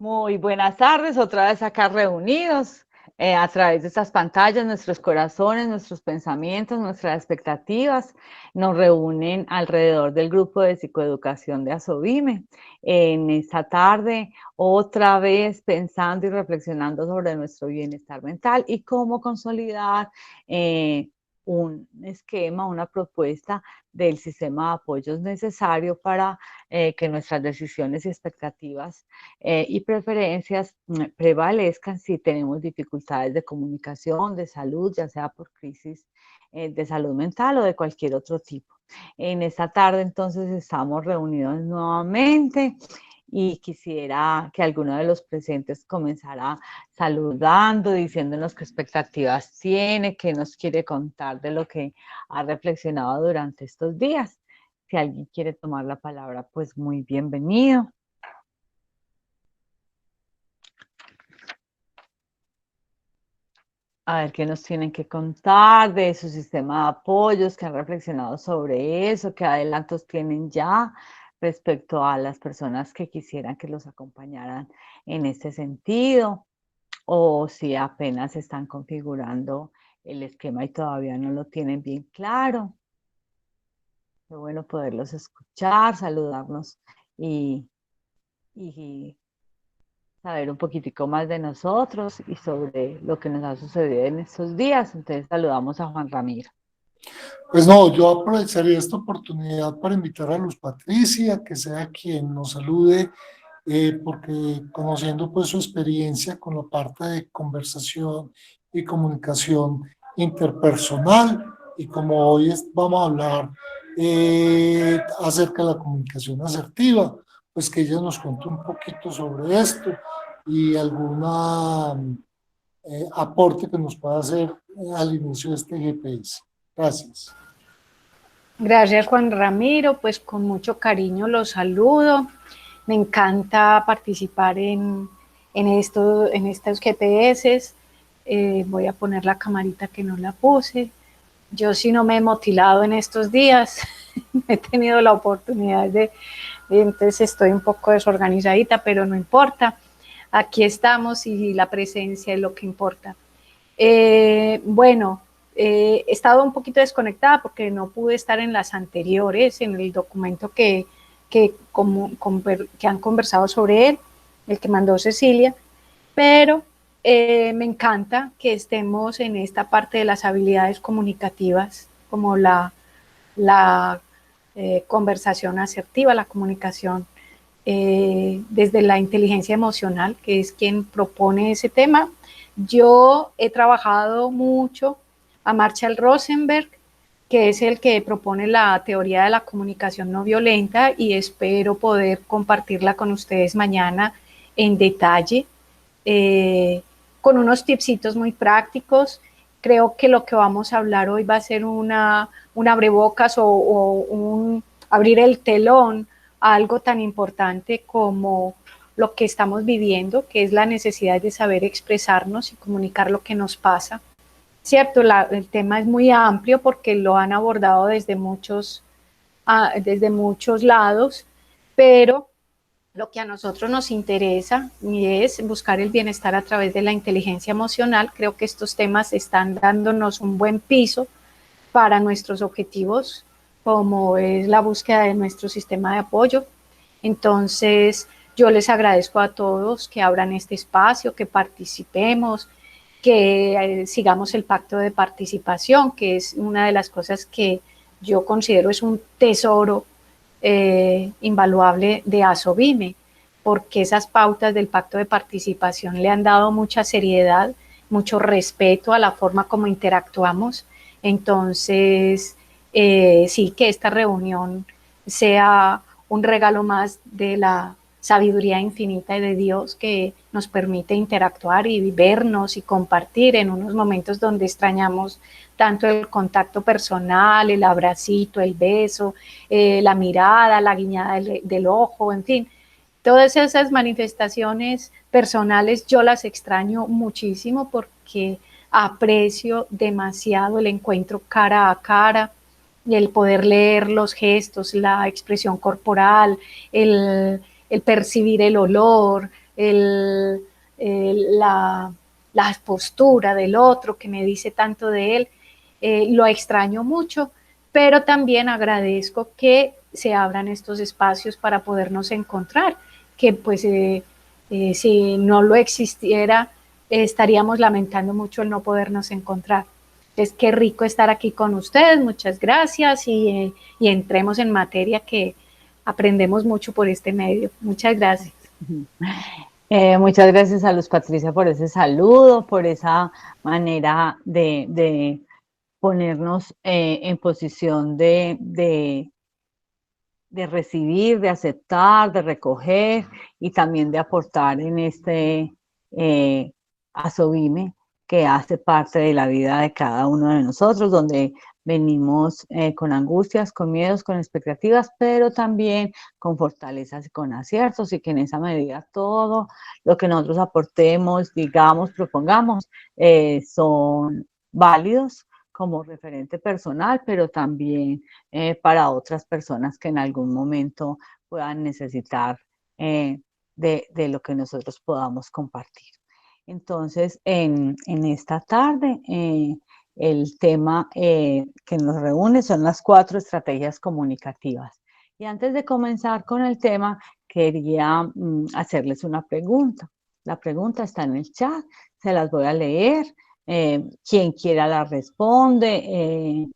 Muy buenas tardes, otra vez acá reunidos a través de estas pantallas, nuestros corazones, nuestros pensamientos, nuestras expectativas nos reúnen alrededor del grupo de psicoeducación de Asovime. En esta tarde, otra vez pensando y reflexionando sobre nuestro bienestar mental y cómo consolidar un esquema, una propuesta del sistema de apoyos necesario para que nuestras decisiones y expectativas y preferencias prevalezcan si tenemos dificultades de comunicación, de salud, ya sea por crisis de salud mental o de cualquier otro tipo. En esta tarde entonces estamos reunidos nuevamente y quisiera que alguno de los presentes comenzara saludando, diciéndonos qué expectativas tiene, qué nos quiere contar de lo que ha reflexionado durante estos días. Si alguien quiere tomar la palabra, pues muy bienvenido. A ver qué nos tienen que contar de su sistema de apoyos, que han reflexionado sobre eso, qué adelantos tienen ya respecto a las personas que quisieran que los acompañaran en este sentido, o si apenas están configurando el esquema y todavía no lo tienen bien claro. Qué bueno poderlos escuchar, saludarnos y, y saber un poquitico más de nosotros y sobre lo que nos ha sucedido en estos días. Entonces saludamos a Juan Ramiro. Pues no, yo aprovecharía esta oportunidad para invitar a Luz Patricia, que sea quien nos salude, porque conociendo pues su experiencia con la parte de conversación y comunicación interpersonal, y como hoy vamos a hablar acerca de la comunicación asertiva, pues que ella nos cuente un poquito sobre esto y alguna aporte que nos pueda hacer al inicio de este GPS. Gracias. Gracias, Juan Ramiro, pues con mucho cariño los saludo. Me encanta participar en estos GPS. Voy a poner la camarita que no la puse. Yo sí no me he motilado en estos días, he tenido la oportunidad entonces estoy un poco desorganizadita, pero no importa. Aquí estamos y la presencia es lo que importa. Bueno, he estado un poquito desconectada porque no pude estar en las anteriores, en el documento que han conversado sobre él, el que mandó Cecilia, pero me encanta que estemos en esta parte de las habilidades comunicativas, como la conversación asertiva, la comunicación desde la inteligencia emocional, que es quien propone ese tema. Yo he trabajado mucho a Marshall Rosenberg, que es el que propone la teoría de la comunicación no violenta, y espero poder compartirla con ustedes mañana en detalle, con unos tipsitos muy prácticos. Creo que lo que vamos a hablar hoy va a ser un abrebocas o un abrir el telón a algo tan importante como lo que estamos viviendo, que es la necesidad de saber expresarnos y comunicar lo que nos pasa. Cierto, el tema es muy amplio porque lo han abordado desde muchos lados, pero lo que a nosotros nos interesa es buscar el bienestar a través de la inteligencia emocional. Creo que estos temas están dándonos un buen piso para nuestros objetivos, como es la búsqueda de nuestro sistema de apoyo. Entonces, yo les agradezco a todos que abran este espacio, que participemos, que sigamos el pacto de participación, que es una de las cosas que yo considero es un tesoro invaluable de Asovime, porque esas pautas del pacto de participación le han dado mucha seriedad, mucho respeto a la forma como interactuamos. Entonces, sí, que esta reunión sea un regalo más de la sabiduría infinita de Dios, que nos permite interactuar y vernos y compartir en unos momentos donde extrañamos tanto el contacto personal, el abracito, el beso, la mirada, la guiñada del ojo, en fin. Todas esas manifestaciones personales yo las extraño muchísimo porque aprecio demasiado el encuentro cara a cara y el poder leer los gestos, la expresión corporal, el percibir el olor, el, la postura del otro que me dice tanto de él. Lo extraño mucho, pero también agradezco que se abran estos espacios para podernos encontrar, que pues si no lo existiera, estaríamos lamentando mucho el no podernos encontrar. Es que rico estar aquí con ustedes, muchas gracias y entremos en materia que aprendemos mucho por este medio. Muchas gracias. Muchas gracias a Luz Patricia por ese saludo, por esa manera de ponernos en posición de recibir, de aceptar, de recoger y también de aportar en este Asovime que hace parte de la vida de cada uno de nosotros, donde venimos con angustias, con miedos, con expectativas, pero también con fortalezas y con aciertos, y que en esa medida todo lo que nosotros aportemos, digamos, propongamos, son válidos como referente personal, pero también para otras personas que en algún momento puedan necesitar de lo que nosotros podamos compartir. Entonces, en esta tarde, el tema que nos reúne son las 4 estrategias comunicativas. Y antes de comenzar con el tema, quería hacerles una pregunta. La pregunta está en el chat, se las voy a leer. Quien quiera la responde,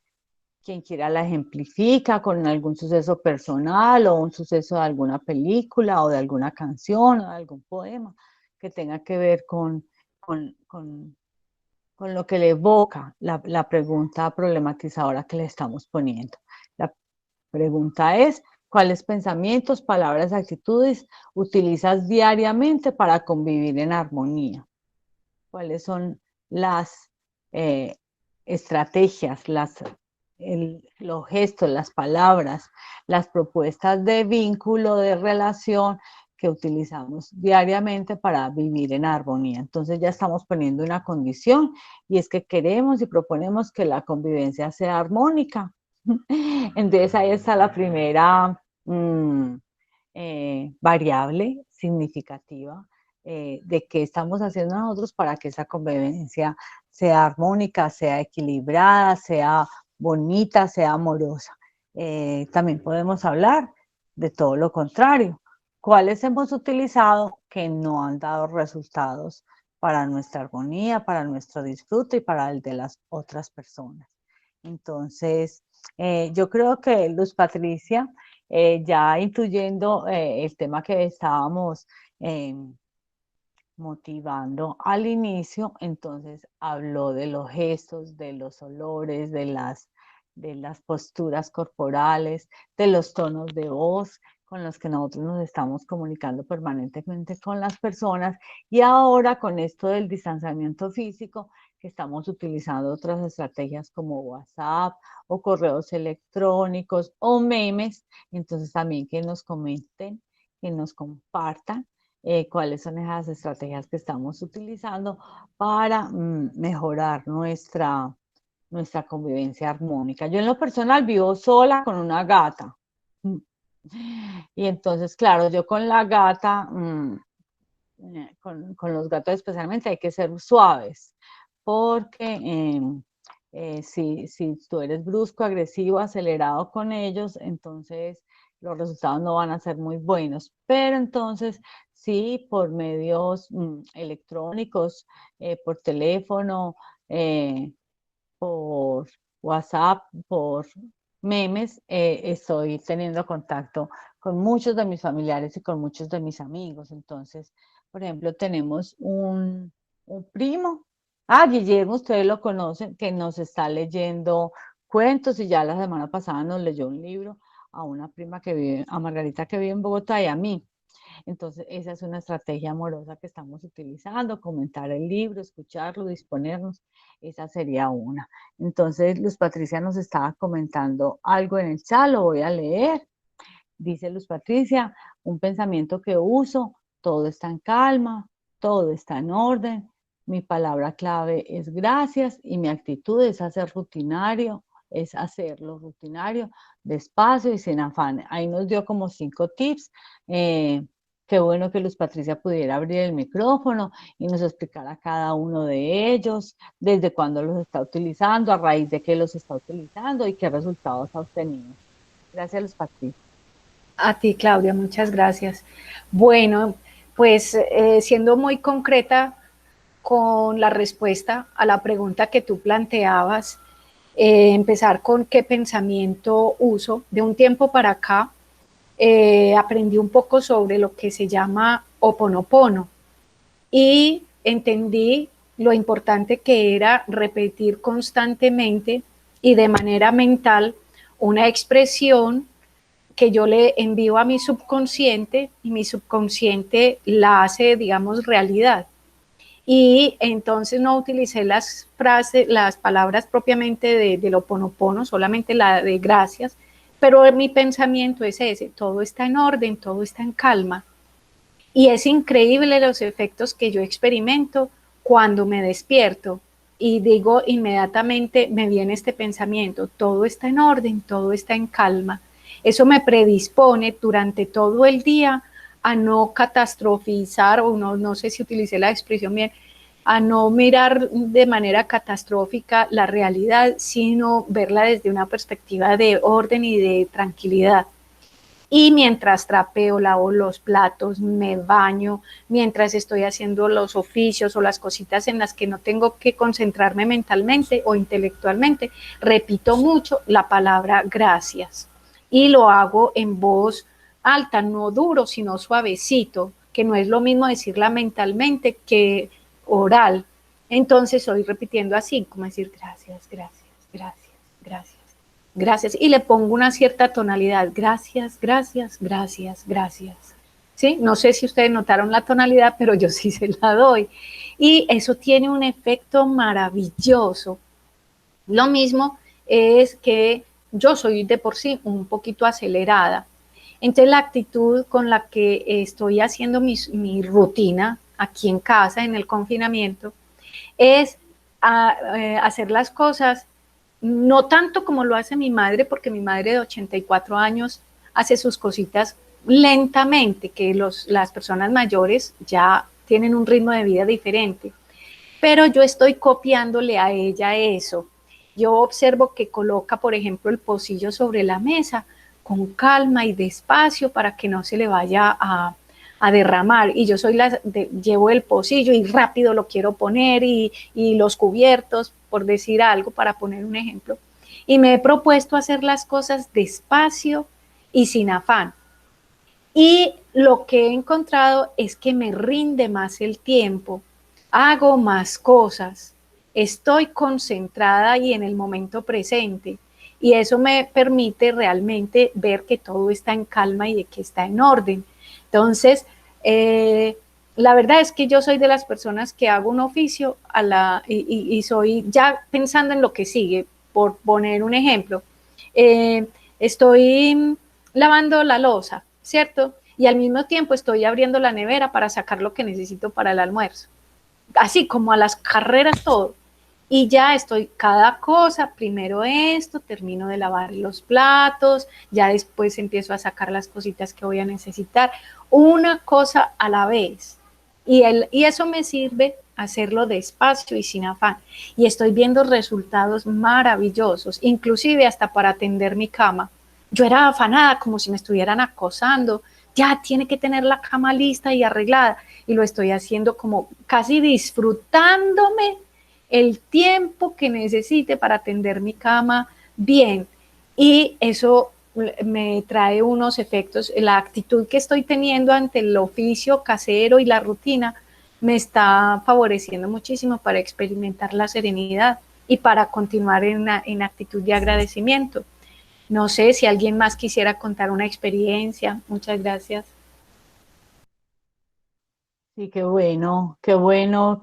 quien quiera la ejemplifica con algún suceso personal o un suceso de alguna película o de alguna canción o de algún poema que tenga que ver con, con, con lo que le evoca la pregunta problematizadora que le estamos poniendo. La pregunta es, ¿cuáles pensamientos, palabras, actitudes utilizas diariamente para convivir en armonía? ¿Cuáles son las estrategias, los gestos, las palabras, las propuestas de vínculo, de relación que utilizamos diariamente para vivir en armonía? Entonces ya estamos poniendo una condición, y es que queremos y proponemos que la convivencia sea armónica. Entonces ahí está la primera variable significativa de qué estamos haciendo nosotros para que esa convivencia sea armónica, sea equilibrada, sea bonita, sea amorosa. También podemos hablar de todo lo contrario. ¿Cuáles hemos utilizado que no han dado resultados para nuestra armonía, para nuestro disfrute y para el de las otras personas? Entonces, yo creo que Luz Patricia, ya incluyendo el tema que estábamos motivando al inicio, entonces habló de los gestos, de los olores, de las posturas corporales, de los tonos de voz con los que nosotros nos estamos comunicando permanentemente con las personas, y ahora con esto del distanciamiento físico, que estamos utilizando otras estrategias como WhatsApp o correos electrónicos o memes. Entonces también que nos comenten, que nos compartan cuáles son esas estrategias que estamos utilizando para mejorar nuestra convivencia armónica. Yo en lo personal vivo sola con una gata. Y entonces, claro, yo con la gata, con los gatos especialmente, hay que ser suaves, porque si tú eres brusco, agresivo, acelerado con ellos, entonces los resultados no van a ser muy buenos. Pero entonces, sí, por medios electrónicos, por teléfono, por WhatsApp, por memes, estoy teniendo contacto con muchos de mis familiares y con muchos de mis amigos. Entonces, por ejemplo, tenemos un primo, Guillermo, ustedes lo conocen, que nos está leyendo cuentos, y ya la semana pasada nos leyó un libro a una prima que vive, a Margarita, que vive en Bogotá, y a mí. Entonces, esa es una estrategia amorosa que estamos utilizando: comentar el libro, escucharlo, disponernos. Esa sería una. Entonces, Luz Patricia nos estaba comentando algo en el chat, lo voy a leer. Dice Luz Patricia: un pensamiento que uso: todo está en calma, todo está en orden. Mi palabra clave es gracias, y mi actitud es hacerlo rutinario, despacio y sin afán. Ahí nos dio como 5 tips. Qué bueno que Luz Patricia pudiera abrir el micrófono y nos explicara cada uno de ellos, desde cuándo los está utilizando, a raíz de qué los está utilizando y qué resultados ha obtenido. Gracias, Luz Patricia. A ti, Claudia, muchas gracias. Bueno, pues siendo muy concreta con la respuesta a la pregunta que tú planteabas, empezar con qué pensamiento uso. De un tiempo para acá, aprendí un poco sobre lo que se llama Ho'oponopono y entendí lo importante que era repetir constantemente y de manera mental una expresión que yo le envío a mi subconsciente y mi subconsciente la hace, digamos, realidad. Y entonces no utilicé las frases, las palabras propiamente del Ho'oponopono, solamente la de gracias, pero mi pensamiento es ese: todo está en orden, todo está en calma. Y es increíble los efectos que yo experimento cuando me despierto y digo inmediatamente, me viene este pensamiento: todo está en orden, todo está en calma. Eso me predispone durante todo el día a no catastrofizar, o no sé si utilicé la expresión bien, a no mirar de manera catastrófica la realidad, sino verla desde una perspectiva de orden y de tranquilidad. Y mientras trapeo, lavo los platos, me baño, mientras estoy haciendo los oficios o las cositas en las que no tengo que concentrarme mentalmente o intelectualmente, repito mucho la palabra gracias. Y lo hago en voz alta, no duro, sino suavecito, que no es lo mismo decirla mentalmente que oral. Entonces estoy repitiendo así, como decir gracias, gracias, gracias, gracias. Gracias. Y le pongo una cierta tonalidad. Gracias, gracias, gracias, gracias. ¿Sí? No sé si ustedes notaron la tonalidad, pero yo sí se la doy. Y eso tiene un efecto maravilloso. Lo mismo es que yo soy de por sí un poquito acelerada. Entonces la actitud con la que estoy haciendo mi rutina aquí en casa, en el confinamiento, es hacer las cosas no tanto como lo hace mi madre, porque mi madre de 84 años hace sus cositas lentamente, que las personas mayores ya tienen un ritmo de vida diferente, pero yo estoy copiándole a ella eso. Yo observo que coloca, por ejemplo, el pocillo sobre la mesa con calma y despacio para que no se le vaya a derramar. Y yo llevo el pocillo y rápido lo quiero poner y los cubiertos, por decir algo, para poner un ejemplo. Y me he propuesto hacer las cosas despacio y sin afán. Y lo que he encontrado es que me rinde más el tiempo, hago más cosas, estoy concentrada y en el momento presente. Y eso me permite realmente ver que todo está en calma y de que está en orden. Entonces, la verdad es que yo soy de las personas que hago un oficio y soy ya pensando en lo que sigue. Por poner un ejemplo, estoy lavando la loza, ¿cierto? Y al mismo tiempo estoy abriendo la nevera para sacar lo que necesito para el almuerzo. Así como a las carreras todo. Y ya estoy cada cosa, primero esto, termino de lavar los platos, ya después empiezo a sacar las cositas que voy a necesitar, una cosa a la vez. Y eso me sirve hacerlo despacio y sin afán. Y estoy viendo resultados maravillosos, inclusive hasta para tender mi cama. Yo era afanada, como si me estuvieran acosando. Ya tiene que tener la cama lista y arreglada. Y lo estoy haciendo como casi disfrutándome el tiempo que necesite para tender mi cama bien. Y eso me trae unos efectos. La actitud que estoy teniendo ante el oficio casero y la rutina me está favoreciendo muchísimo para experimentar la serenidad y para continuar en actitud de agradecimiento. No sé si alguien más quisiera contar una experiencia. Muchas gracias. Sí, qué bueno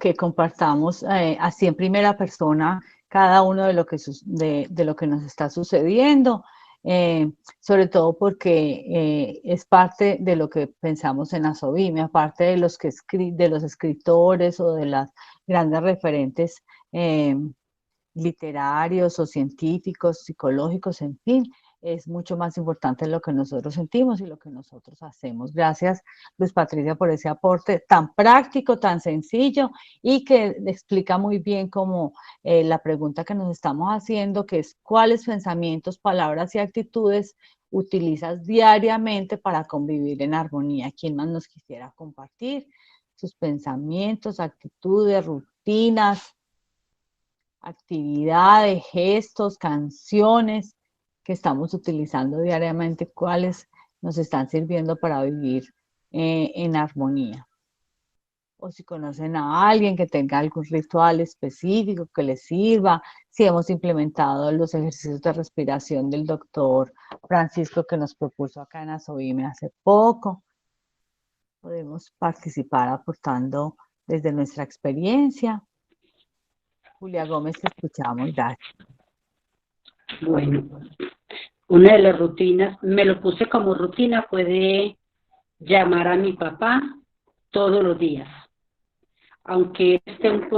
que compartamos así en primera persona cada uno de lo que, de lo que nos está sucediendo, sobre todo porque es parte de lo que pensamos en Asobime, aparte de de los escritores o de las grandes referentes literarios o científicos, psicológicos, en fin. es mucho más importante lo que nosotros sentimos y lo que nosotros hacemos. Gracias, Luz Patricia, por ese aporte tan práctico, tan sencillo y que explica muy bien como la pregunta que nos estamos haciendo, que es cuáles pensamientos, palabras y actitudes utilizas diariamente para convivir en armonía. ¿Quién más nos quisiera compartir sus pensamientos, actitudes, rutinas, actividades, gestos, canciones que estamos utilizando diariamente, cuáles nos están sirviendo para vivir en armonía? O si conocen a alguien que tenga algún ritual específico que les sirva, si hemos implementado los ejercicios de respiración del doctor Francisco que nos propuso acá en Asobime hace poco. Podemos participar aportando desde nuestra experiencia. Julia Gómez, te escuchamos, gracias. Bueno, una de las rutinas, me lo puse como rutina, fue de llamar a mi papá todos los días. Aunque él esté un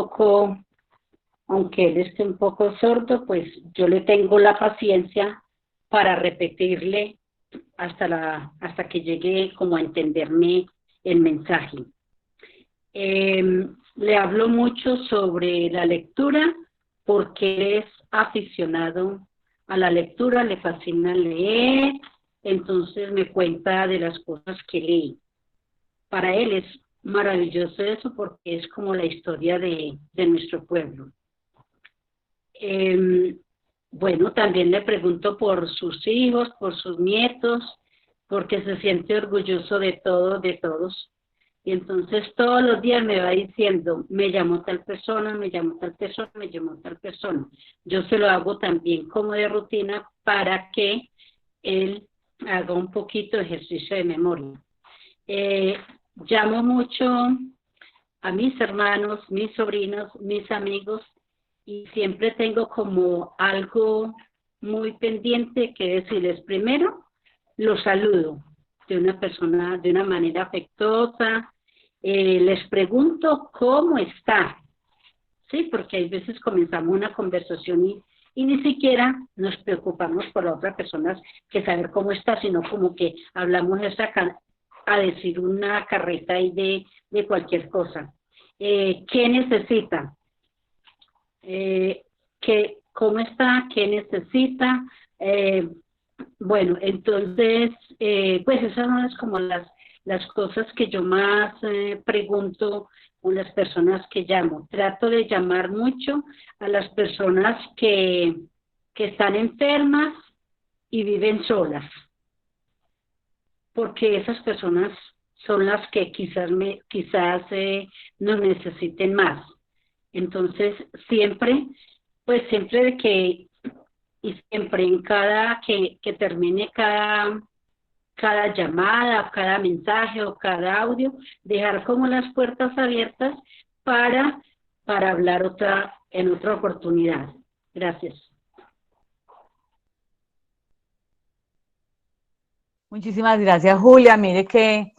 poco sordo, pues yo le tengo la paciencia para repetirle hasta que llegue como a entenderme el mensaje. Le hablo mucho sobre la lectura porque es aficionado a la lectura, le fascina leer, entonces me cuenta de las cosas que lee. Para él es maravilloso eso porque es como la historia de nuestro pueblo. Bueno, también le pregunto por sus hijos, por sus nietos, porque se siente orgulloso de todos. Y entonces todos los días me va diciendo, me llamó tal persona, me llamó tal persona, me llamó tal persona. Yo se lo hago también como de rutina para que él haga un poquito de ejercicio de memoria. Llamo mucho a mis hermanos, mis sobrinos, mis amigos, y siempre tengo como algo muy pendiente que decirles. Primero, los saludo de una manera afectuosa, les pregunto cómo está, ¿sí? Porque hay veces comenzamos una conversación y ni siquiera nos preocupamos por la otra persona que saber cómo está, sino como que hablamos a decir una carreta ahí de cualquier cosa. ¿Qué necesita? ¿Cómo está? ¿Qué necesita? Bueno, entonces, pues esas son como las cosas que yo más pregunto con las personas que llamo. Trato de llamar mucho a las personas que están enfermas y viven solas, porque esas personas son las que quizás nos necesiten más. Entonces, siempre en cada que termine cada llamada, cada mensaje o cada audio, dejar como las puertas abiertas para hablar en otra oportunidad. Gracias. Muchísimas gracias, Julia. Mire qué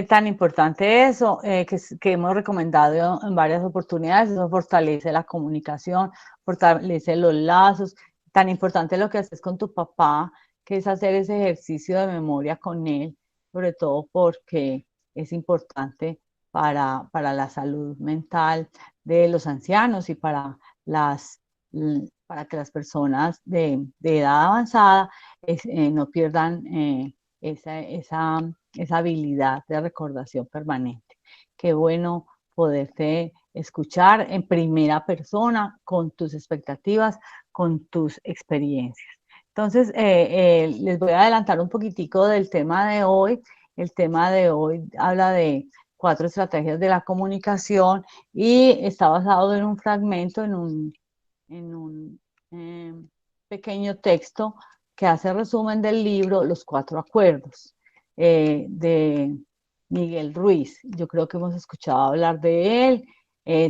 tan importante eso, que hemos recomendado en varias oportunidades. Eso fortalece la comunicación, fortalece los lazos. Tan importante lo que haces con tu papá, que es hacer ese ejercicio de memoria con él, sobre todo porque es importante para la salud mental de los ancianos y para que las personas de edad avanzada no pierdan esa habilidad de recordación permanente. Qué bueno poderte escuchar en primera persona con tus expectativas, con tus experiencias. Entonces, les voy a adelantar un poquitico del tema de hoy. El tema de hoy habla de 4 estrategias de la comunicación y está basado en un fragmento, en un pequeño texto que hace resumen del libro Los 4 Acuerdos de Miguel Ruiz. Yo creo que hemos escuchado hablar de él.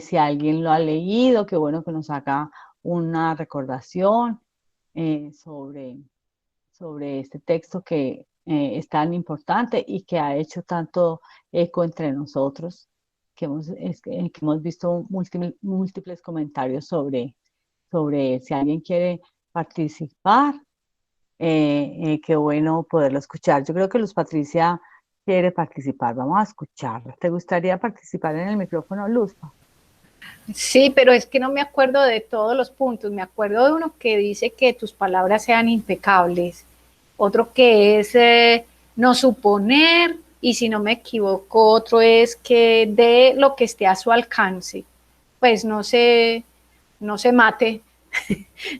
Si alguien lo ha leído, qué bueno que nos haga una recordación sobre este texto que es tan importante y que ha hecho tanto eco entre nosotros, que hemos visto múltiples comentarios sobre él. Si alguien quiere participar, Qué bueno poderlo escuchar. Yo creo que Luz Patricia quiere participar. Vamos a escucharla. ¿Te gustaría participar en el micrófono, Luz? Sí, pero es que no me acuerdo de todos los puntos. Me acuerdo de uno que dice que tus palabras sean impecables. Otro que es no suponer. Y si no me equivoco, otro es que dé lo que esté a su alcance. Pues no se mate,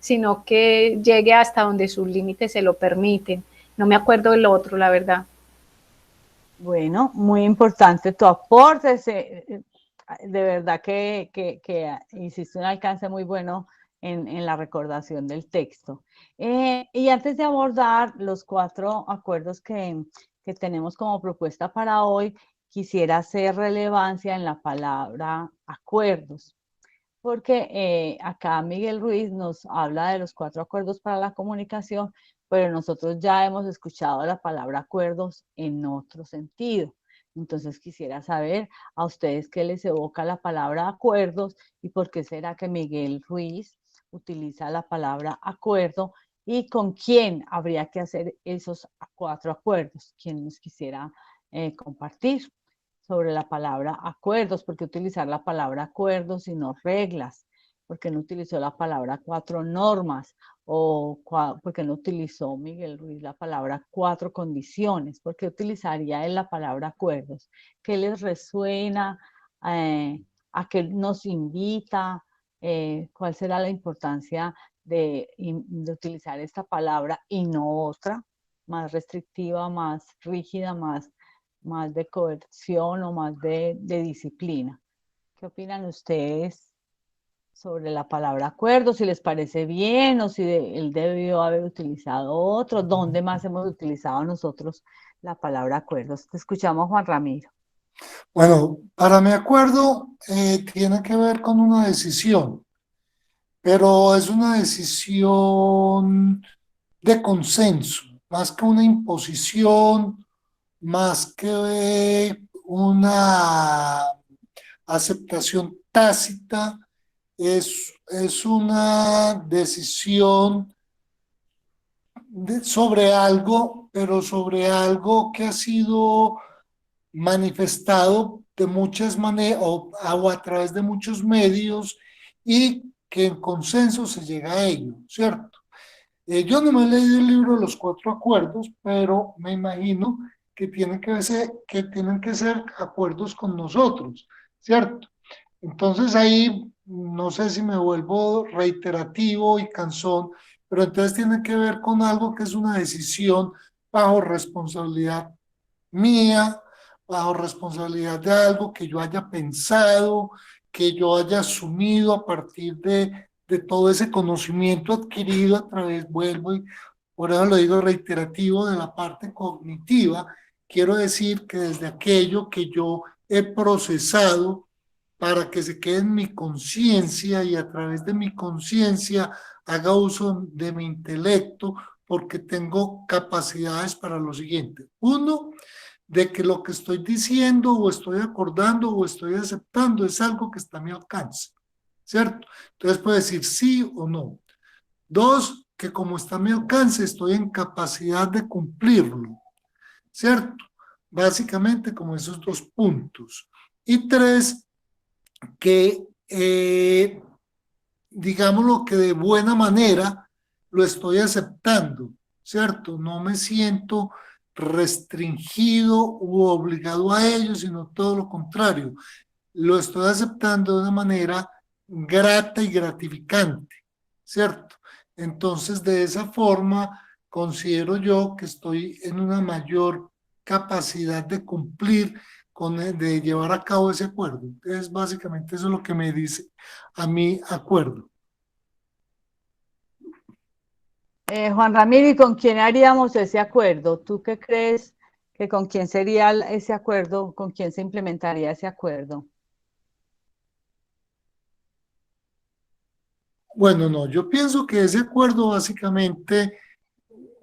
sino que llegue hasta donde sus límites se lo permiten. No me acuerdo del otro, la verdad. Bueno, muy importante tu aporte. De verdad que hiciste un alcance muy bueno en la recordación del texto. Y antes de abordar los 4 acuerdos que tenemos como propuesta para hoy, quisiera hacer relevancia en la palabra acuerdos, porque acá Miguel Ruiz nos habla de los 4 acuerdos para la comunicación, pero nosotros ya hemos escuchado la palabra acuerdos en otro sentido. Entonces quisiera saber a ustedes qué les evoca la palabra acuerdos y por qué será que Miguel Ruiz utiliza la palabra acuerdo y con quién habría que hacer esos 4 acuerdos. ¿Quién nos quisiera compartir sobre la palabra acuerdos? ¿Por qué utilizar la palabra acuerdos y no reglas? ¿Por qué no utilizó la palabra 4 normas? ¿O por qué no utilizó Miguel Ruiz la palabra 4 condiciones? ¿Por qué utilizaría él la palabra acuerdos? ¿Qué les resuena? ¿A qué nos invita? ¿Cuál será la importancia de utilizar esta palabra y no otra, más restrictiva, más rígida, más de coerción o más de disciplina? ¿Qué opinan ustedes sobre la palabra acuerdo? Si les parece bien o si él debió haber utilizado otro. ¿Dónde más hemos utilizado nosotros la palabra acuerdos? Te escuchamos, Juan Ramiro. Bueno, para mi acuerdo tiene que ver con una decisión, pero es una decisión de consenso, más que una imposición, más que una aceptación tácita, es una decisión sobre algo, pero sobre algo que ha sido manifestado de muchas maneras o a través de muchos medios y que en consenso se llega a ello, ¿cierto? Yo no me he leído el libro de los 4 acuerdos, pero me imagino que tienen que ser acuerdos con nosotros, ¿cierto? Entonces ahí no sé si me vuelvo reiterativo y cansón, pero entonces tiene que ver con algo que es una decisión bajo responsabilidad mía, bajo responsabilidad de algo que yo haya pensado, que yo haya asumido a partir de todo ese conocimiento adquirido a través, vuelvo y por eso lo digo reiterativo, de la parte cognitiva. Quiero decir que desde aquello que yo he procesado para que se quede en mi conciencia y a través de mi conciencia haga uso de mi intelecto, porque tengo capacidades para lo siguiente. Uno, de que lo que estoy diciendo o estoy acordando o estoy aceptando es algo que está a mi alcance, ¿cierto? Entonces puedo decir sí o no. Dos, que como está a mi alcance estoy en capacidad de cumplirlo, ¿cierto? Básicamente como esos 2 puntos. Y 3, que digámoslo que de buena manera lo estoy aceptando, ¿cierto? No me siento restringido u obligado a ello, sino todo lo contrario. Lo estoy aceptando de una manera grata y gratificante, ¿cierto? Entonces, de esa forma, considero yo que estoy en una mayor capacidad de cumplir, de llevar a cabo ese acuerdo. Entonces, básicamente eso es lo que me dice a mi acuerdo. Juan Ramiro, ¿y con quién haríamos ese acuerdo? ¿Tú qué crees que con quién sería ese acuerdo? ¿Con quién se implementaría ese acuerdo? Bueno, no, yo pienso que ese acuerdo básicamente,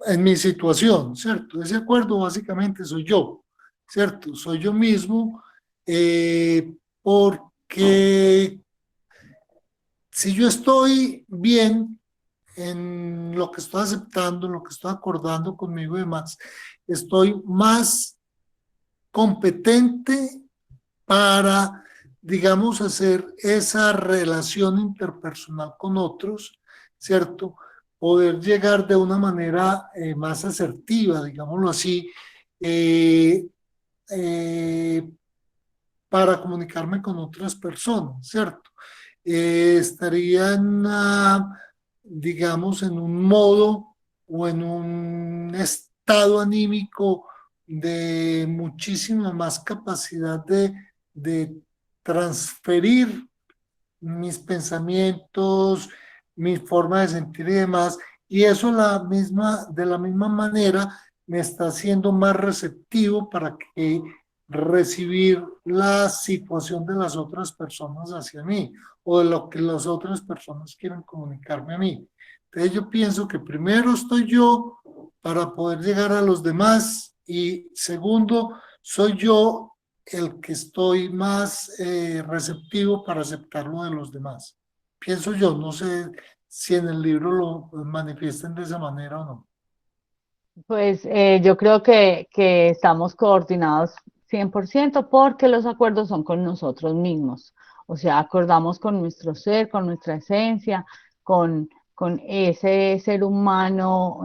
en mi situación, ¿cierto? Ese acuerdo básicamente soy yo, ¿cierto? Soy yo mismo, porque si yo estoy bien en lo que estoy aceptando, en lo que estoy acordando conmigo y demás, estoy más competente para, digamos, hacer esa relación interpersonal con otros, ¿cierto? Poder llegar de una manera más asertiva, digámoslo así, eh, eh, para comunicarme con otras personas, ¿cierto? Estaría en digamos, en un modo o en un estado anímico de muchísima más capacidad de transferir mis pensamientos, mi forma de sentir y demás, y eso de la misma manera me está haciendo más receptivo para que recibir la situación de las otras personas hacia mí o de lo que las otras personas quieren comunicarme a mí. Entonces yo pienso que primero estoy yo para poder llegar a los demás y segundo, soy yo el que estoy más receptivo para aceptar lo de los demás. Pienso yo, no sé si en el libro lo manifiesten de esa manera o no. Pues yo creo que estamos coordinados 100% porque los acuerdos son con nosotros mismos. O sea, acordamos con nuestro ser, con nuestra esencia, con ese ser humano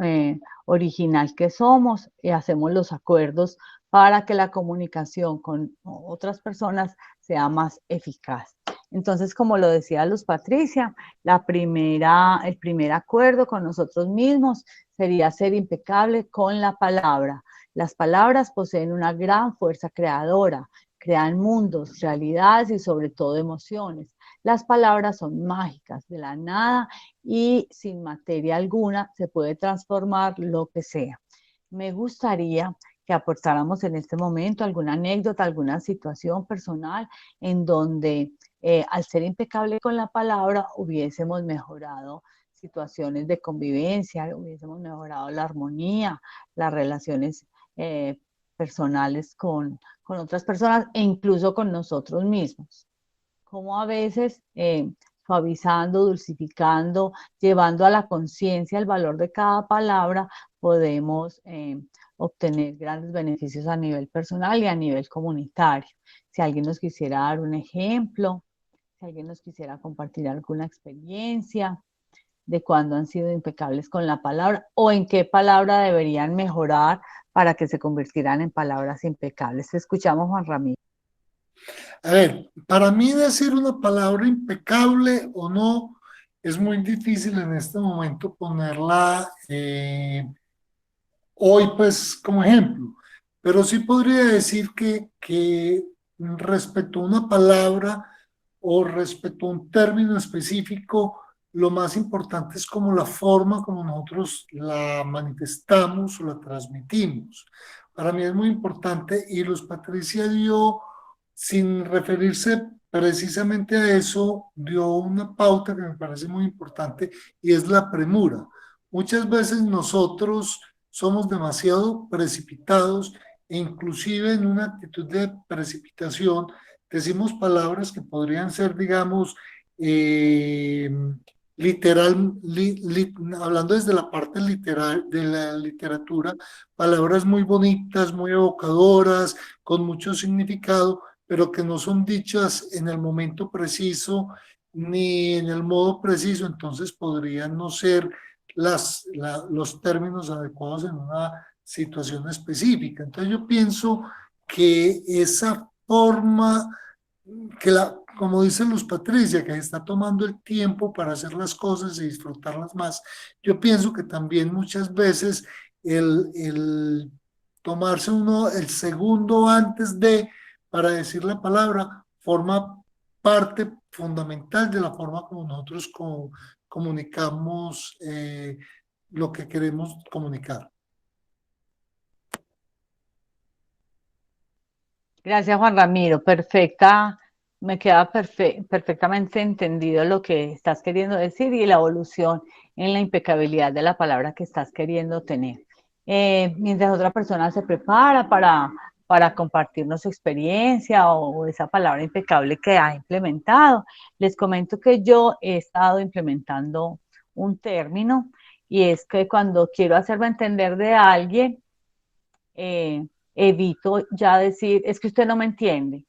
original que somos y hacemos los acuerdos para que la comunicación con otras personas sea más eficaz. Entonces, como lo decía Luz Patricia, el primer acuerdo con nosotros mismos sería ser impecable con la palabra. Las palabras poseen una gran fuerza creadora, crean mundos, realidades y sobre todo emociones. Las palabras son mágicas, de la nada y sin materia alguna se puede transformar lo que sea. Me gustaría que aportáramos en este momento alguna anécdota, alguna situación personal en donde al ser impecable con la palabra hubiésemos mejorado situaciones de convivencia, hubiésemos mejorado la armonía, las relaciones personales con otras personas e incluso con nosotros mismos. Como a veces suavizando, dulcificando, llevando a la conciencia el valor de cada palabra, podemos obtener grandes beneficios a nivel personal y a nivel comunitario. Si alguien nos quisiera dar un ejemplo, si alguien nos quisiera compartir alguna experiencia de cuándo han sido impecables con la palabra o en qué palabra deberían mejorar para que se convirtieran en palabras impecables. Te escuchamos, Juan Ramírez. A ver, para mí decir una palabra impecable o no es muy difícil en este momento ponerla hoy pues como ejemplo, pero sí podría decir que respecto a una palabra o respecto a un término específico, lo más importante es como la forma como nosotros la manifestamos o la transmitimos. Para mí es muy importante y Luz Patricia dio, sin referirse precisamente a eso, dio una pauta que me parece muy importante y es la premura. Muchas veces nosotros somos demasiado precipitados e inclusive en una actitud de precipitación decimos palabras que podrían ser, digamos, eh, hablando desde la parte literal de la literatura, palabras muy bonitas, muy evocadoras, con mucho significado, pero que no son dichas en el momento preciso ni en el modo preciso, entonces podrían no ser los términos adecuados en una situación específica. Entonces yo pienso que esa forma, como dice Luz Patricia, que está tomando el tiempo para hacer las cosas y disfrutarlas más, yo pienso que también muchas veces el tomarse uno el segundo antes de para decir la palabra forma parte fundamental de la forma como nosotros comunicamos lo que queremos comunicar. Gracias, Juan Ramiro. Me queda perfectamente entendido lo que estás queriendo decir y la evolución en la impecabilidad de la palabra que estás queriendo tener. Mientras otra persona se prepara para compartirnos su experiencia o esa palabra impecable que ha implementado, les comento que yo he estado implementando un término, y es que cuando quiero hacerme entender de alguien, evito ya decir, es que usted no me entiende.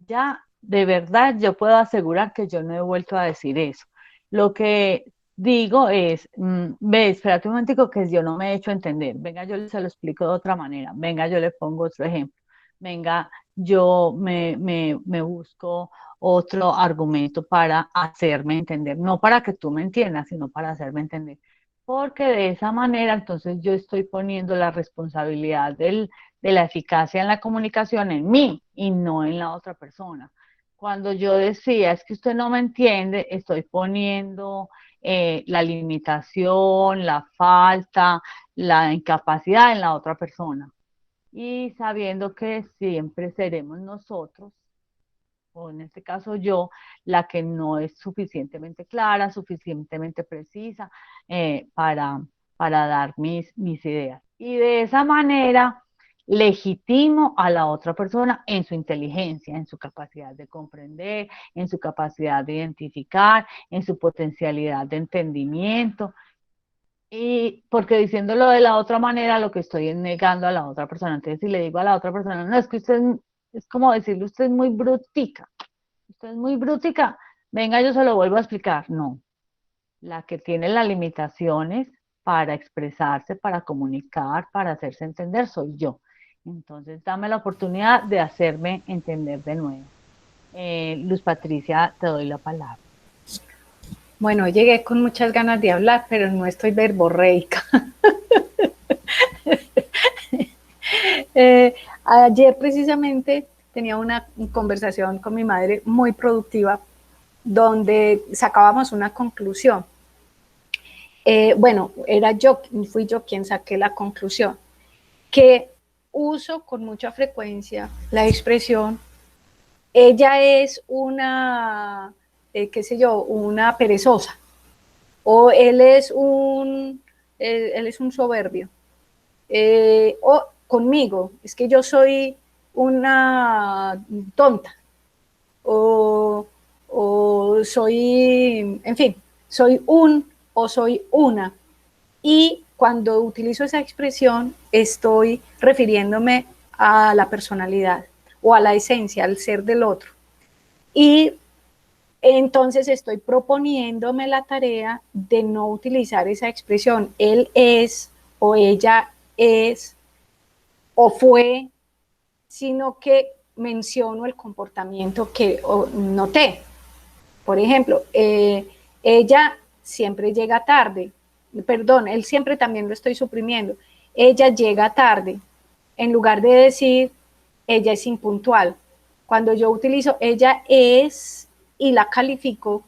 Ya, de verdad, yo puedo asegurar que yo no he vuelto a decir eso. Lo que digo es, ve, espérate un momentico que yo no me he hecho entender. Venga, yo se lo explico de otra manera. Venga, yo le pongo otro ejemplo. Venga, yo me busco otro argumento para hacerme entender. No para que tú me entiendas, sino para hacerme entender. Porque de esa manera, entonces yo estoy poniendo la responsabilidad de la eficacia en la comunicación en mí y no en la otra persona. Cuando yo decía, es que usted no me entiende, estoy poniendo la limitación, la falta, la incapacidad en la otra persona. Y sabiendo que siempre seremos nosotros, o en este caso yo, la que no es suficientemente clara, suficientemente precisa para, dar mis ideas. Y de esa manera legitimo a la otra persona en su inteligencia, en su capacidad de comprender, en su capacidad de identificar, en su potencialidad de entendimiento. Y porque diciéndolo de la otra manera, lo que estoy es negando a la otra persona. Entonces, si le digo a la otra persona, no, es que usted es como decirle, usted es muy brutica. Usted es muy brutica. Venga, yo se lo vuelvo a explicar. No. La que tiene las limitaciones para expresarse, para comunicar, para hacerse entender, soy yo. Entonces, dame la oportunidad de hacerme entender de nuevo. Luz Patricia, te doy la palabra. Bueno, llegué con muchas ganas de hablar, pero no estoy verborreica. Ayer precisamente tenía una conversación con mi madre muy productiva donde sacábamos una conclusión. Bueno, fui yo quien saqué la conclusión, que uso con mucha frecuencia la expresión, ella es una, qué sé yo, una perezosa, o él es un soberbio, o conmigo, es que yo soy una tonta, o soy, en fin, soy un o soy una. Y cuando utilizo esa expresión, estoy refiriéndome a la personalidad o a la esencia, al ser del otro. Y entonces estoy proponiéndome la tarea de no utilizar esa expresión, él es o ella es o fue, sino que menciono el comportamiento que noté. Por ejemplo, ella siempre llega tarde, perdón, él siempre también lo estoy suprimiendo, ella llega tarde, en lugar de decir ella es impuntual. Cuando yo utilizo ella es y la califico,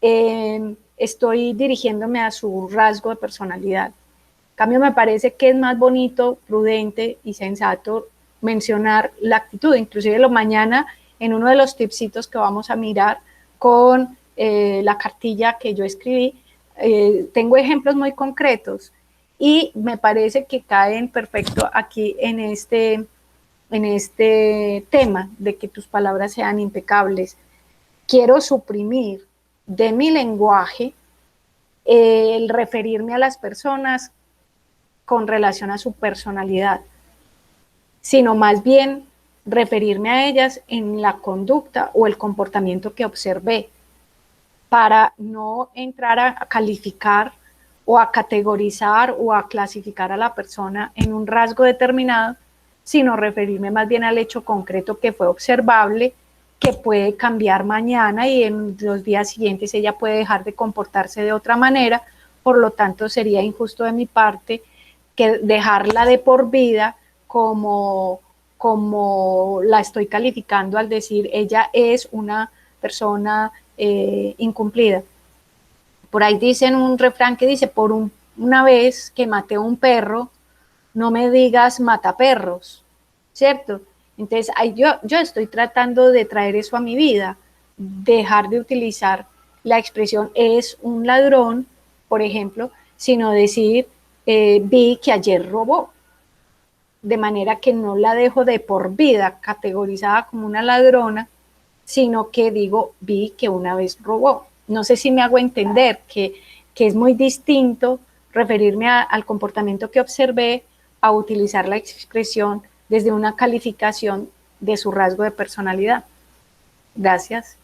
estoy dirigiéndome a su rasgo de personalidad. En cambio, me parece que es más bonito, prudente y sensato mencionar la actitud. Inclusive lo mañana, en uno de los tipsitos que vamos a mirar con la cartilla que yo escribí, tengo ejemplos muy concretos y me parece que caen perfecto aquí en este tema de que tus palabras sean impecables. Quiero suprimir de mi lenguaje el referirme a las personas con relación a su personalidad, sino más bien referirme a ellas en la conducta o el comportamiento que observé, para no entrar a calificar o a categorizar o a clasificar a la persona en un rasgo determinado, sino referirme más bien al hecho concreto que fue observable, que puede cambiar mañana y en los días siguientes ella puede dejar de comportarse de otra manera. Por lo tanto, sería injusto de mi parte que dejarla de por vida como la estoy calificando al decir ella es una persona incumplida. Por ahí dicen un refrán que dice, una vez que maté a un perro, no me digas mataperros, ¿cierto? Entonces, yo estoy tratando de traer eso a mi vida, dejar de utilizar la expresión es un ladrón, por ejemplo, sino decir vi que ayer robó, de manera que no la dejo de por vida categorizada como una ladrona, sino que digo vi que una vez robó. No sé si me hago entender que es muy distinto referirme al comportamiento que observé a utilizar la expresión desde una calificación de su rasgo de personalidad. Gracias.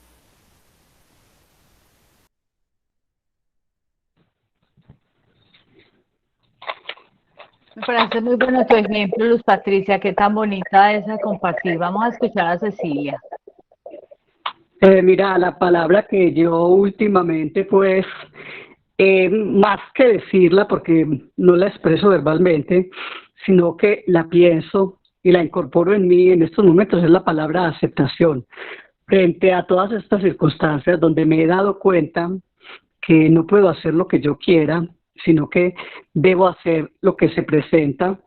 Me parece muy bueno tu ejemplo, Luz Patricia, qué tan bonita es a compartir. Vamos a escuchar a Cecilia. Mira, la palabra que yo últimamente, pues, más que decirla, porque no la expreso verbalmente, sino que la pienso y la incorporo en mí en estos momentos, es la palabra aceptación. Frente a todas estas circunstancias donde me he dado cuenta que no puedo hacer lo que yo quiera, sino que debo hacer lo que se presenta.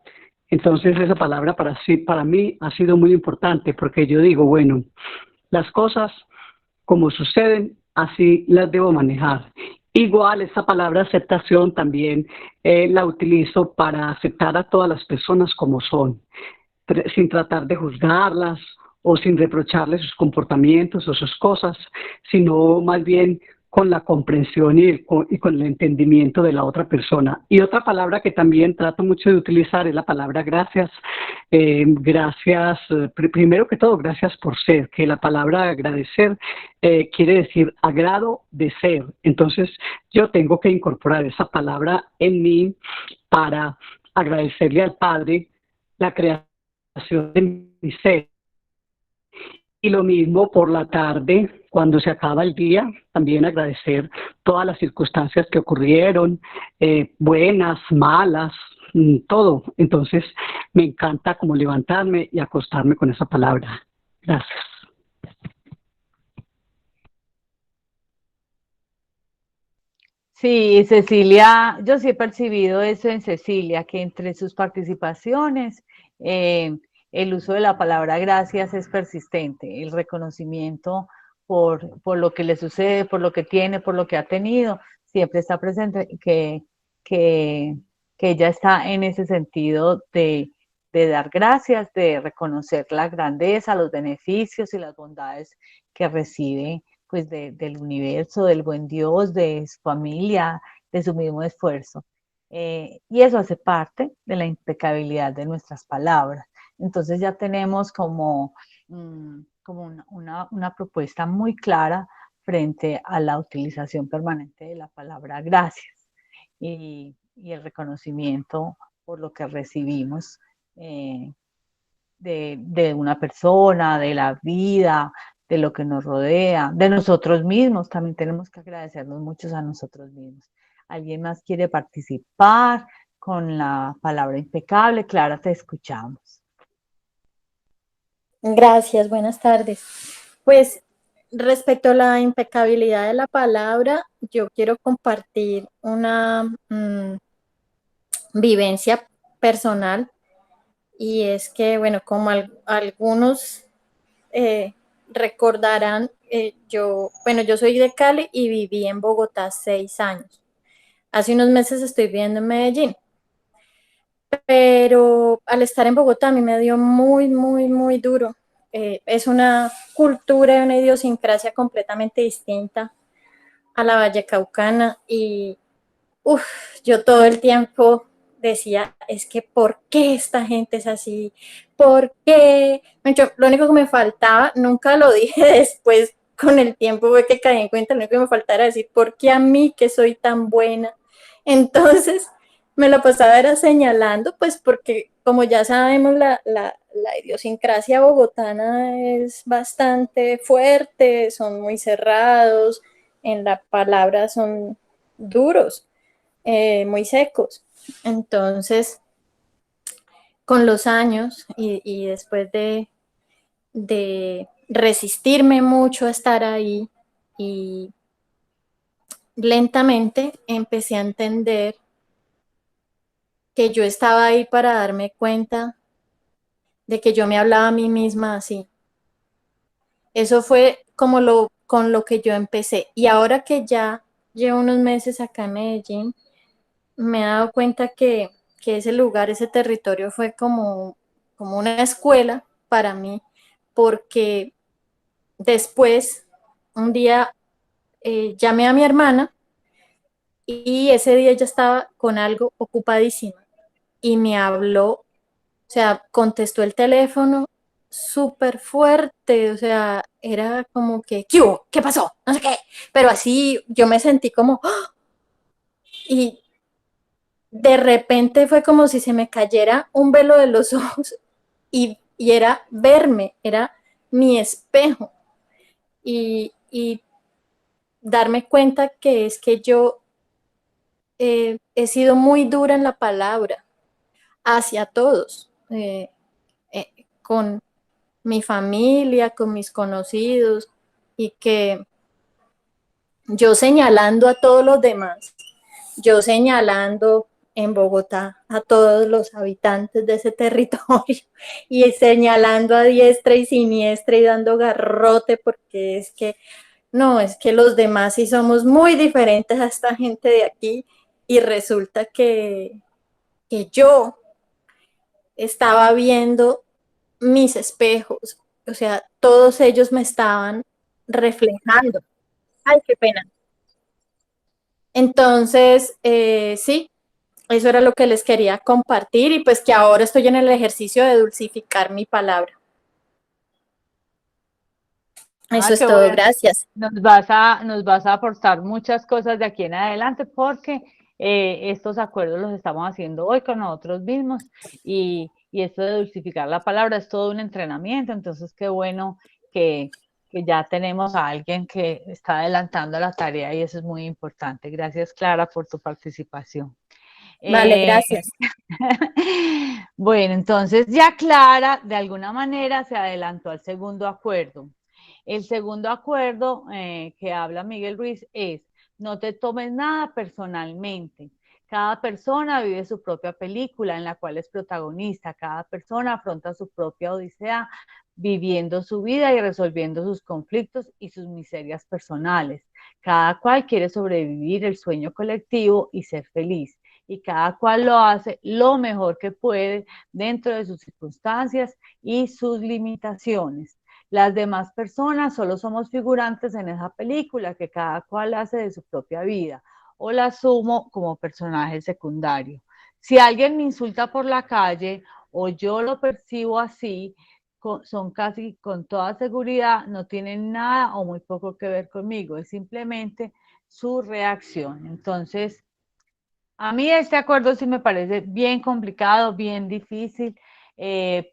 Entonces esa palabra para mí ha sido muy importante, porque yo digo, bueno, las cosas como suceden, así las debo manejar. Igual esa palabra aceptación también la utilizo para aceptar a todas las personas como son, sin tratar de juzgarlas o sin reprocharles sus comportamientos o sus cosas, sino más bien con la comprensión y con el entendimiento de la otra persona. Y otra palabra que también trato mucho de utilizar es la palabra gracias. Gracias, primero que todo, gracias por ser, que la palabra agradecer quiere decir agrado de ser. Entonces, yo tengo que incorporar esa palabra en mí para agradecerle al Padre la creación de mi ser. Y lo mismo por la tarde, cuando se acaba el día, también agradecer todas las circunstancias que ocurrieron, buenas, malas, todo. Entonces, me encanta como levantarme y acostarme con esa palabra. Gracias. Sí, Cecilia, yo sí he percibido eso en Cecilia, que entre sus participaciones eh, el uso de la palabra gracias es persistente, el reconocimiento por lo que le sucede, por lo que tiene, por lo que ha tenido, siempre está presente, que, que ella está en ese sentido de dar gracias, de reconocer la grandeza, los beneficios y las bondades que recibe pues del universo, del buen Dios, de su familia, de su mismo esfuerzo. Y eso hace parte de la impecabilidad de nuestras palabras. Entonces ya tenemos como una propuesta muy clara frente a la utilización permanente de la palabra gracias y el reconocimiento por lo que recibimos de una persona, de la vida, de lo que nos rodea, de nosotros mismos. También tenemos que agradecernos mucho a nosotros mismos. ¿Alguien más quiere participar con la palabra impecable? Clara, te escuchamos. Gracias, buenas tardes. Pues respecto a la impecabilidad de la palabra, yo quiero compartir una vivencia personal y es que, bueno, como algunos recordarán, yo soy de Cali y viví en Bogotá 6 años. Hace unos meses estoy viviendo en Medellín, pero al estar en Bogotá a mí me dio muy, muy, muy duro. Es una cultura y una idiosincrasia completamente distinta a la vallecaucana y yo todo el tiempo decía, es que ¿por qué esta gente es así? ¿Por qué? Lo único que me faltaba, nunca lo dije después, con el tiempo fue que caí en cuenta, lo único que me faltaba era decir, ¿por qué a mí que soy tan buena? Entonces me lo pasaba era señalando, pues porque como ya sabemos, la idiosincrasia bogotana es bastante fuerte, son muy cerrados, en la palabra son duros, muy secos. Entonces, con los años y después de resistirme mucho a estar ahí y lentamente empecé a entender que yo estaba ahí para darme cuenta de que yo me hablaba a mí misma así. Eso fue con lo que yo empecé. Y ahora que ya llevo unos meses acá en Medellín, me he dado cuenta que ese lugar, ese territorio fue como una escuela para mí, porque después, un día llamé a mi hermana y ese día ella estaba con algo ocupadísima y me habló, o sea, contestó el teléfono súper fuerte, o sea, era como que, ¿qué hubo? ¿Qué pasó? No sé qué, pero así yo me sentí como, ¡ah! Y de repente fue como si se me cayera un velo de los ojos y era verme, era mi espejo y darme cuenta que es que yo he sido muy dura en la palabra hacia todos, con mi familia, con mis conocidos, y que yo señalando a todos los demás, yo señalando en Bogotá a todos los habitantes de ese territorio y señalando a diestra y siniestra y dando garrote porque es que no, es que los demás sí somos muy diferentes a esta gente de aquí y resulta que yo estaba viendo mis espejos, o sea, todos ellos me estaban reflejando. Ay, qué pena. Entonces, sí, eso era lo que les quería compartir y pues que ahora estoy en el ejercicio de dulcificar mi palabra. Eso Ah, es qué todo, bueno. gracias. Nos vas a aportar muchas cosas de aquí en adelante porque estos acuerdos los estamos haciendo hoy con nosotros mismos y esto de dulcificar la palabra es todo un entrenamiento, entonces qué bueno que, que ya tenemos a alguien que está adelantando la tarea y eso es muy importante. Gracias, Clara, por tu participación. Vale, Eh, gracias. bueno, entonces ya Clara de alguna manera se adelantó al segundo acuerdo. El segundo acuerdo que habla Miguel Ruiz es, no te tomes nada personalmente. Cada persona vive su propia película en la cual es protagonista. Cada persona afronta su propia odisea, viviendo su vida y resolviendo sus conflictos y sus miserias personales. Cada cual quiere sobrevivir el sueño colectivo y ser feliz. Y cada cual lo hace lo mejor que puede dentro de sus circunstancias y sus limitaciones. Las demás personas solo somos figurantes en esa película que cada cual hace de su propia vida o la asumo como personaje secundario. Si alguien me insulta por la calle o yo lo percibo así, son casi con toda seguridad, no tienen nada o muy poco que ver conmigo, es simplemente su reacción. Entonces, a mí este acuerdo sí me parece bien complicado, bien difícil.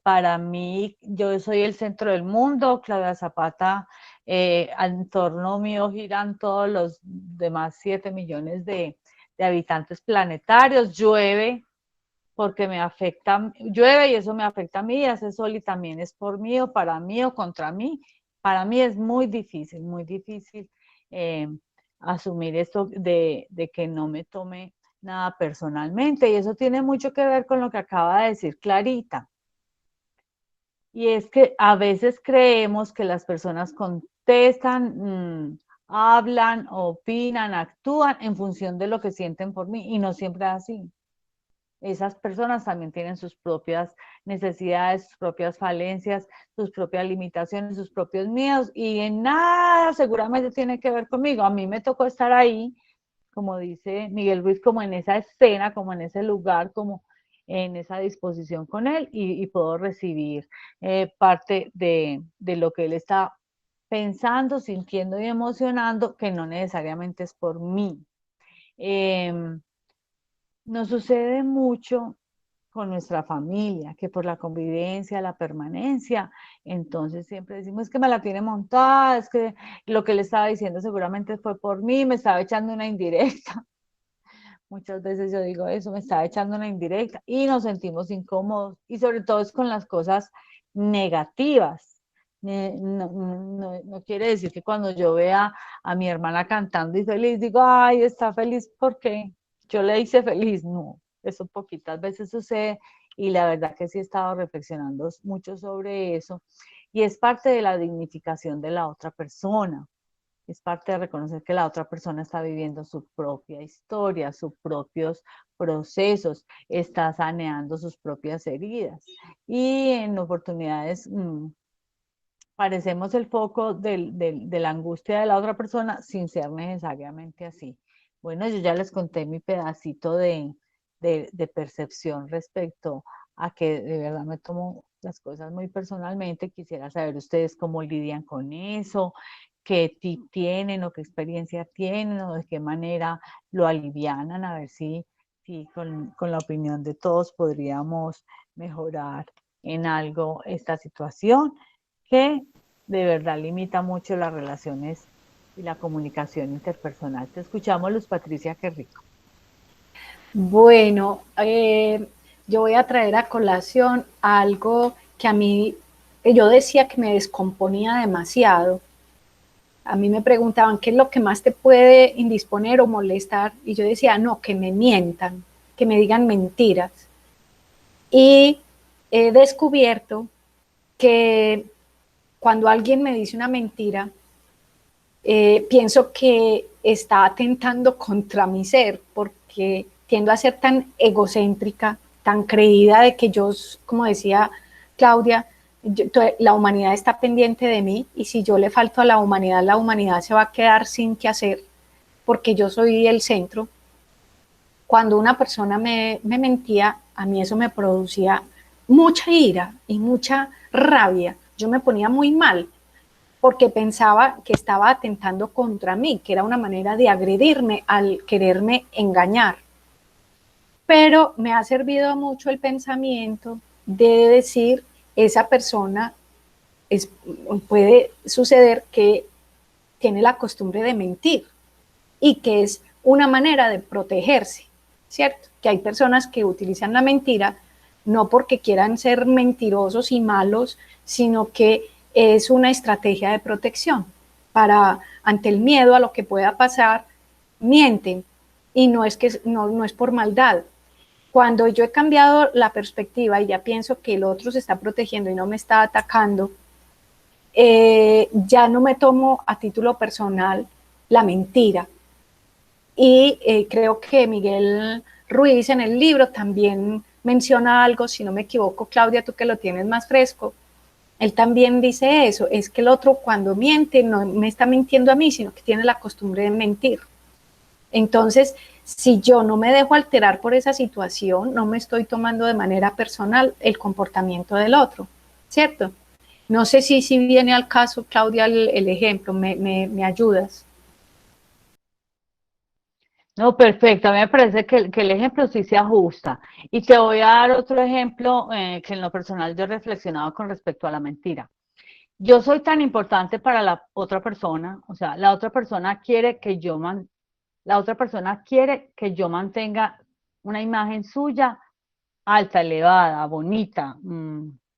Para mí, yo soy el centro del mundo, Claudia Zapata, en torno mío giran todos los demás 7 millones de habitantes planetarios. Llueve porque me afecta, llueve y eso me afecta a mí, hace sol y también es por mí o para mí o contra mí. Para mí es muy difícil eh, asumir esto de que no me tome nada personalmente y eso tiene mucho que ver con lo que acaba de decir Clarita. Y es que a veces creemos que las personas contestan, hablan, opinan, actúan en función de lo que sienten por mí y no siempre es así. Esas personas también tienen sus propias necesidades, sus propias falencias, sus propias limitaciones, sus propios miedos y en nada seguramente tiene que ver conmigo. A mí me tocó estar ahí, como dice Miguel Ruiz, como en esa escena, como en ese lugar, como en esa disposición con él y puedo recibir parte de lo que él está pensando, sintiendo y emocionando, que no necesariamente es por mí. Nos sucede mucho con nuestra familia, que por la convivencia, la permanencia, entonces siempre decimos que me la tiene montada, es que lo que le estaba diciendo seguramente fue por mí, me estaba echando una indirecta. Muchas veces yo digo eso, me estaba echando una indirecta y nos sentimos incómodos y sobre todo es con las cosas negativas. No quiere decir que cuando yo vea a mi hermana cantando y feliz, digo, ay, está feliz porque yo le hice feliz. No, eso poquitas veces sucede y la verdad que sí he estado reflexionando mucho sobre eso y es parte de la dignificación de la otra persona. Es parte de reconocer que la otra persona está viviendo su propia historia, sus propios procesos, está saneando sus propias heridas. Y en oportunidades parecemos el foco de la angustia de la otra persona sin ser necesariamente así. Bueno, yo ya les conté mi pedacito de percepción respecto a que de verdad me tomo las cosas muy personalmente. Quisiera saber ustedes cómo lidian con eso, qué tip tienen o qué experiencia tienen o de qué manera lo alivianan, a ver si con la opinión de todos podríamos mejorar en algo esta situación que de verdad limita mucho las relaciones y la comunicación interpersonal. Te escuchamos, Luz Patricia, qué rico. Bueno, yo voy a traer a colación algo que a mí, yo decía que me descomponía demasiado. A mí me preguntaban, ¿qué es lo que más te puede indisponer o molestar? Y yo decía, no, que me mientan, que me digan mentiras. Y he descubierto que cuando alguien me dice una mentira, pienso que está atentando contra mi ser, porque tiendo a ser tan egocéntrica, tan creída de que yo, como decía Claudia, la humanidad está pendiente de mí y si yo le falto a la humanidad se va a quedar sin qué hacer porque yo soy el centro. Cuando una persona me mentía, a mí eso me producía mucha ira y mucha rabia. Yo me ponía muy mal porque pensaba que estaba atentando contra mí, que era una manera de agredirme al quererme engañar. Pero me ha servido mucho el pensamiento de decir, esa persona puede suceder que tiene la costumbre de mentir y que es una manera de protegerse, ¿cierto? Que hay personas que utilizan la mentira no porque quieran ser mentirosos y malos, sino que es una estrategia de protección. Para, ante el miedo a lo que pueda pasar, mienten. Y no es, no es por maldad. Cuando yo he cambiado la perspectiva y ya pienso que el otro se está protegiendo y no me está atacando, ya no me tomo a título personal la mentira. Y creo que Miguel Ruiz en el libro también menciona algo, si no me equivoco, Claudia, tú que lo tienes más fresco, él también dice eso, es que el otro cuando miente no me está mintiendo a mí, sino que tiene la costumbre de mentir. Entonces, si yo no me dejo alterar por esa situación, no me estoy tomando de manera personal el comportamiento del otro, ¿cierto? No sé si viene al caso, Claudia, el ejemplo, me ayudas. No, perfecto. A mí me parece que el ejemplo sí se ajusta. Y te voy a dar otro ejemplo que en lo personal yo he reflexionado con respecto a la mentira. Yo soy tan importante para la otra persona, o sea, la otra persona quiere que la otra persona quiere que yo mantenga una imagen suya alta, elevada, bonita,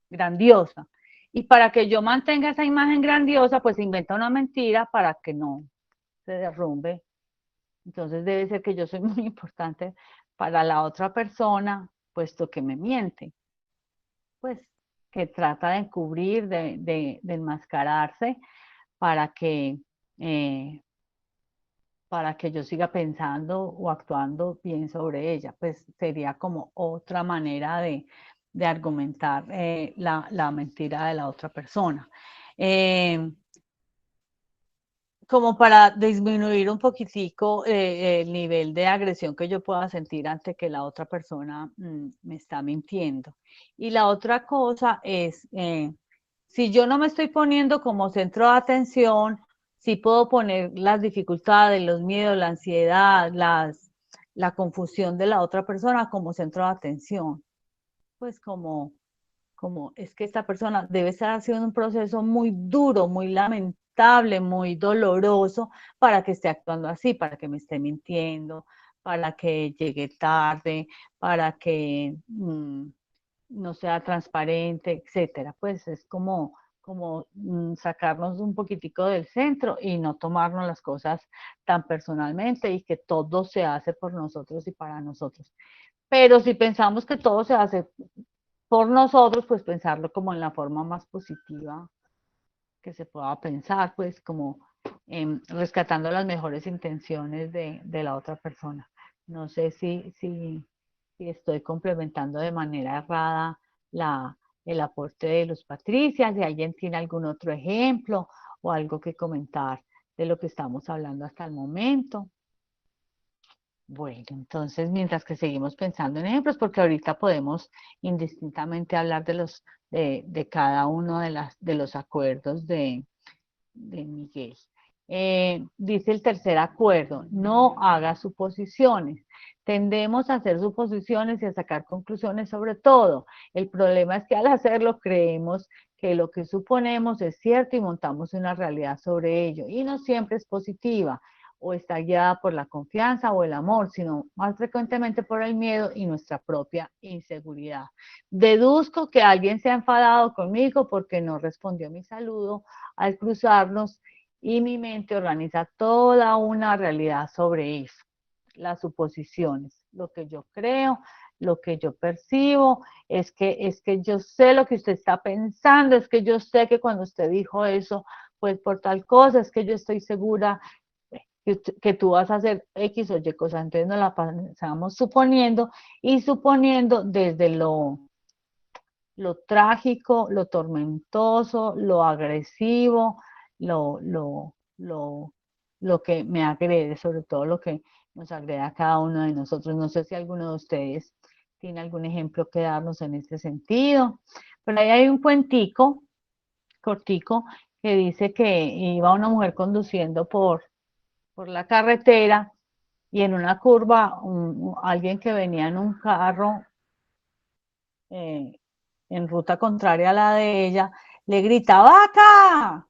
grandiosa. Y para que yo mantenga esa imagen grandiosa, pues inventa una mentira para que no se derrumbe. Entonces debe ser que yo soy muy importante para la otra persona, puesto que me miente. Pues que trata de encubrir, de enmascararse para eh, para que yo siga pensando o actuando bien sobre ella. Pues sería como otra manera de argumentar la mentira de la otra persona. Como para disminuir un poquitico el nivel de agresión que yo pueda sentir ante que la otra persona me está mintiendo. Y la otra cosa es, si yo no me estoy poniendo como centro de atención, sí puedo poner las dificultades, los miedos, la ansiedad, la confusión de la otra persona como centro de atención. Pues como es que esta persona debe estar haciendo un proceso muy duro, muy lamentable, muy doloroso para que esté actuando así, para que me esté mintiendo, para que llegue tarde, para que no sea transparente, etcétera. Pues es como sacarnos un poquitico del centro y no tomarnos las cosas tan personalmente y que todo se hace por nosotros y para nosotros. Pero si pensamos que todo se hace por nosotros, pues pensarlo como en la forma más positiva que se pueda pensar, pues como rescatando las mejores intenciones de la otra persona. No sé si estoy complementando de manera errada el aporte de Luz Patricia, si alguien tiene algún otro ejemplo o algo que comentar de lo que estamos hablando hasta el momento. Bueno, entonces mientras que seguimos pensando en ejemplos, porque ahorita podemos indistintamente hablar de cada uno de los acuerdos de Miguel. Dice el tercer acuerdo, no haga suposiciones. Tendemos a hacer suposiciones y a sacar conclusiones sobre todo. El problema es que al hacerlo creemos que lo que suponemos es cierto y montamos una realidad sobre ello. Y no siempre es positiva o está guiada por la confianza o el amor, sino más frecuentemente por el miedo y nuestra propia inseguridad. Deduzco que alguien se ha enfadado conmigo porque no respondió a mi saludo al cruzarnos y mi mente organiza toda una realidad sobre eso. Las suposiciones, lo que yo creo, lo que yo percibo, es que yo sé lo que usted está pensando, es que yo sé que cuando usted dijo eso, pues por tal cosa, es que yo estoy segura que tú vas a hacer X o Y cosa, entonces nos la pasamos suponiendo y suponiendo desde lo trágico, lo tormentoso, lo agresivo, lo, lo, lo que me agrede, sobre todo lo que nos agrede a cada uno de nosotros. No sé si alguno de ustedes tiene algún ejemplo que darnos en este sentido. Pero ahí hay un cuentico cortico que dice que iba una mujer conduciendo por la carretera y en una curva alguien que venía en un carro en ruta contraria a la de ella, le grita, ¡vaca!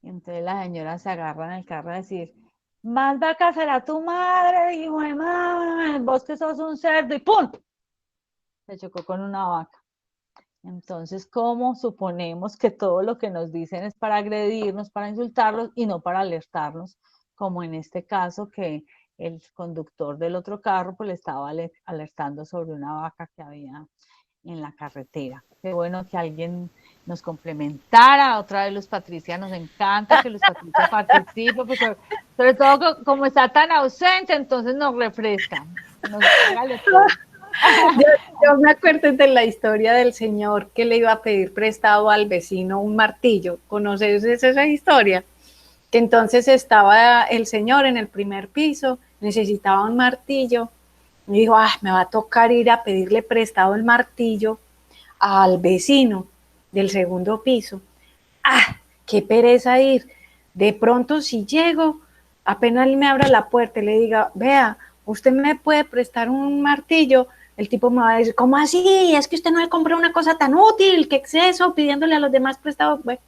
Y entonces la señora se agarra en el carro a decir, más vaca será tu madre, hijo de madre, vos que sos un cerdo, y ¡pum! Se chocó con una vaca. Entonces, ¿cómo suponemos que todo lo que nos dicen es para agredirnos, para insultarlos y no para alertarnos? Como en este caso que el conductor del otro carro pues le estaba alertando sobre una vaca que había en la carretera. Qué bueno que alguien nos complementara. Otra vez Luz Patricia, nos encanta que Luz Patricia participe, pues sobre todo como está tan ausente, entonces nos refresca. Hágale todo. Yo me acuerdo de la historia del señor que le iba a pedir prestado al vecino un martillo. ¿Conoces esa historia? Que entonces estaba el señor en el primer piso, necesitaba un martillo, y dijo, me va a tocar ir a pedirle prestado el martillo al vecino del segundo piso. Qué pereza ir. De pronto si llego, apenas me abra la puerta y le diga, vea, usted me puede prestar un martillo, el tipo me va a decir, ¿cómo así? Es que usted no le compró una cosa tan útil, ¿qué es eso? Pidiéndole a los demás prestado. Bueno,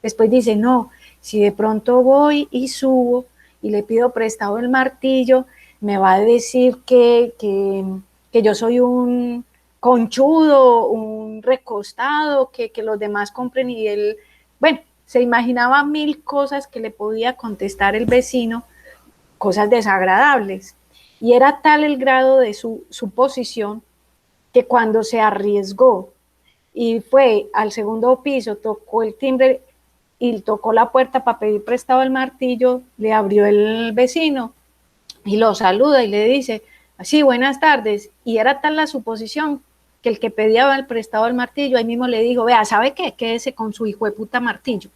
después dice, no, si de pronto voy y subo y le pido prestado el martillo, me va a decir que yo soy un conchudo, un recostado, que los demás compren y él, bueno, se imaginaba mil cosas que le podía contestar el vecino, cosas desagradables. Y era tal el grado de su posición que cuando se arriesgó y fue al segundo piso, tocó el timbre y tocó la puerta para pedir prestado el martillo, le abrió el vecino y lo saluda y le dice, sí, buenas tardes. Y era tal la suposición que el que pedía el prestado el martillo, ahí mismo le dijo, vea, ¿sabe qué? Quédese con su hijo de puta martillo.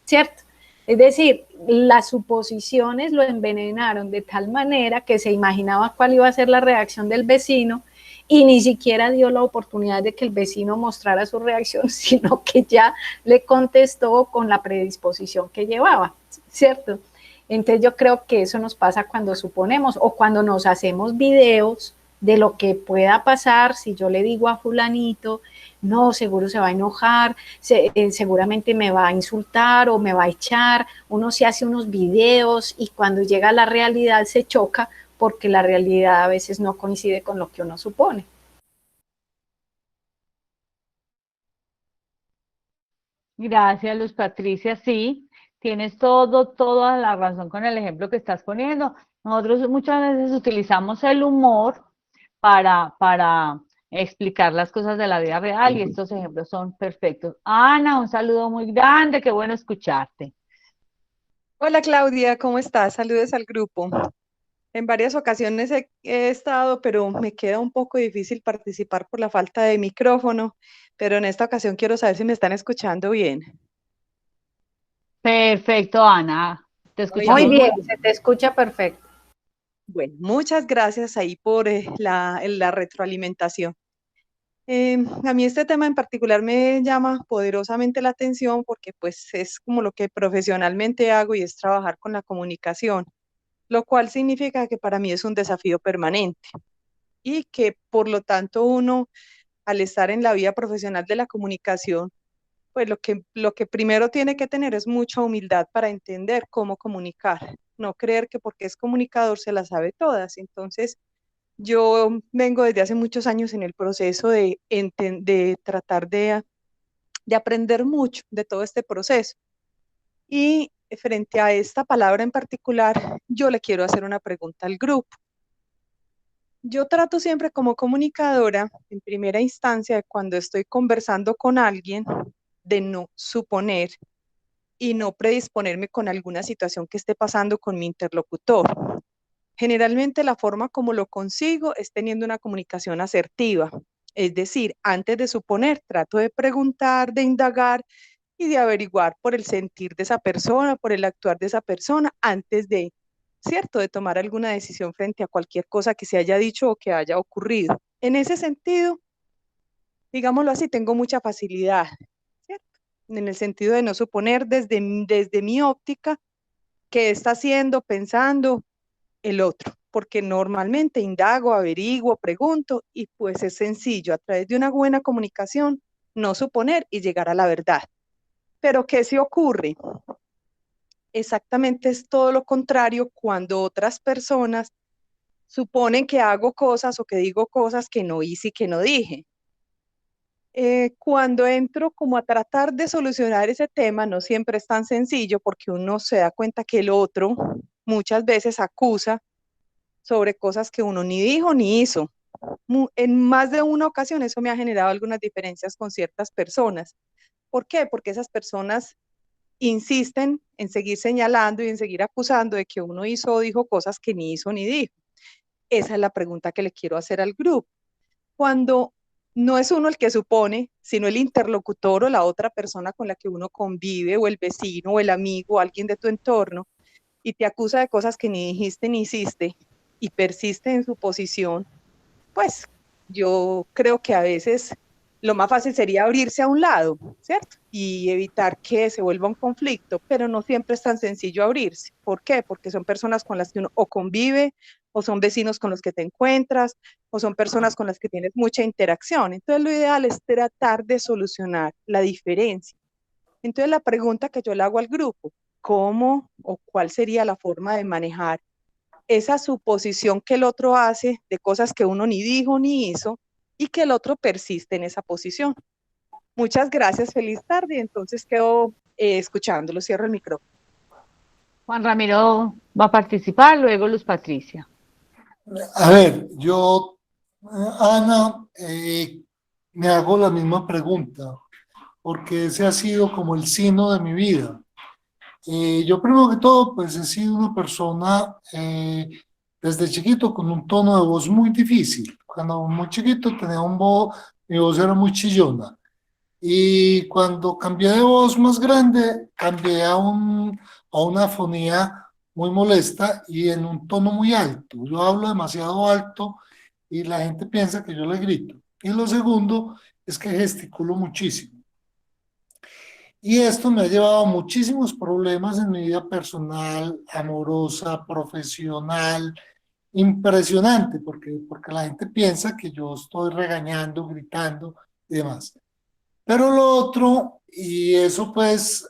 ¿Cierto? Es decir, las suposiciones lo envenenaron de tal manera que se imaginaba cuál iba a ser la reacción del vecino y ni siquiera dio la oportunidad de que el vecino mostrara su reacción, sino que ya le contestó con la predisposición que llevaba, ¿cierto? Entonces yo creo que eso nos pasa cuando suponemos o cuando nos hacemos videos de lo que pueda pasar si yo le digo a fulanito, no, seguro se va a enojar, seguramente me va a insultar o me va a echar. Uno se hace unos videos y cuando llega a la realidad se choca porque la realidad a veces no coincide con lo que uno supone. Gracias, Luz Patricia. Sí, tienes toda la razón con el ejemplo que estás poniendo. Nosotros muchas veces utilizamos el humor para explicar las cosas de la vida real y estos ejemplos son perfectos. Ana, un saludo muy grande, qué bueno escucharte. Hola Claudia, ¿cómo estás? Saludos al grupo. En varias ocasiones he estado, pero me queda un poco difícil participar por la falta de micrófono, pero en esta ocasión quiero saber si me están escuchando bien. Perfecto, Ana. Te Muy Muy escuchamos bien. muy bien, bien. se te escucha perfecto. Bueno, muchas gracias ahí por la retroalimentación. A mí este tema en particular me llama poderosamente la atención porque pues es como lo que profesionalmente hago y es trabajar con la comunicación, lo cual significa que para mí es un desafío permanente y que por lo tanto uno al estar en la vida profesional de la comunicación, pues lo que primero tiene que tener es mucha humildad para entender cómo comunicar, no creer que porque es comunicador se las sabe todas. Entonces, yo vengo desde hace muchos años en el proceso de tratar de aprender mucho de todo este proceso. Y frente a esta palabra en particular, yo le quiero hacer una pregunta al grupo. Yo trato siempre como comunicadora, en primera instancia, cuando estoy conversando con alguien, de no suponer y no predisponerme con alguna situación que esté pasando con mi interlocutor. Generalmente la forma como lo consigo es teniendo una comunicación asertiva, es decir, antes de suponer, trato de preguntar, de indagar y de averiguar por el sentir de esa persona, por el actuar de esa persona, antes de, ¿cierto?, de tomar alguna decisión frente a cualquier cosa que se haya dicho o que haya ocurrido. En ese sentido, digámoslo así, tengo mucha facilidad, ¿cierto? En el sentido de no suponer desde mi óptica qué está haciendo, pensando el otro, porque normalmente indago, averiguo, pregunto y pues es sencillo a través de una buena comunicación no suponer y llegar a la verdad. Pero ¿qué se ocurre? Exactamente es todo lo contrario cuando otras personas suponen que hago cosas o que digo cosas que no hice y que no dije. Cuando entro como a tratar de solucionar ese tema, no siempre es tan sencillo porque uno se da cuenta que el otro muchas veces acusa sobre cosas que uno ni dijo ni hizo. En más de una ocasión eso me ha generado algunas diferencias con ciertas personas. ¿Por qué? Porque esas personas insisten en seguir señalando y en seguir acusando de que uno hizo o dijo cosas que ni hizo ni dijo. Esa es la pregunta que le quiero hacer al grupo. Cuando no es uno el que supone, sino el interlocutor o la otra persona con la que uno convive, o el vecino, o el amigo, o alguien de tu entorno, y te acusa de cosas que ni dijiste ni hiciste, y persiste en su posición, pues yo creo que a veces lo más fácil sería abrirse a un lado, ¿cierto? Y evitar que se vuelva un conflicto, pero no siempre es tan sencillo abrirse. ¿Por qué? Porque son personas con las que uno o convive, o son vecinos con los que te encuentras, o son personas con las que tienes mucha interacción. Entonces lo ideal es tratar de solucionar la diferencia. Entonces la pregunta que yo le hago al grupo, ¿cómo o cuál sería la forma de manejar esa suposición que el otro hace de cosas que uno ni dijo ni hizo y que el otro persiste en esa posición? Muchas gracias, feliz tarde. Entonces quedo escuchándolo, cierro el micrófono. Juan Ramiro va a participar, luego Luz Patricia. A ver, yo, Ana, me hago la misma pregunta, porque ese ha sido como el sino de mi vida. Yo primero que todo, pues he sido una persona desde chiquito con un tono de voz muy difícil. Cuando muy chiquito tenía mi voz era muy chillona. Y cuando cambié de voz más grande, cambié a una fonía muy molesta y en un tono muy alto. Yo hablo demasiado alto y la gente piensa que yo le grito. Y lo segundo es que gesticulo muchísimo. Y esto me ha llevado a muchísimos problemas en mi vida personal, amorosa, profesional, impresionante, porque la gente piensa que yo estoy regañando, gritando y demás. Pero lo otro, y eso pues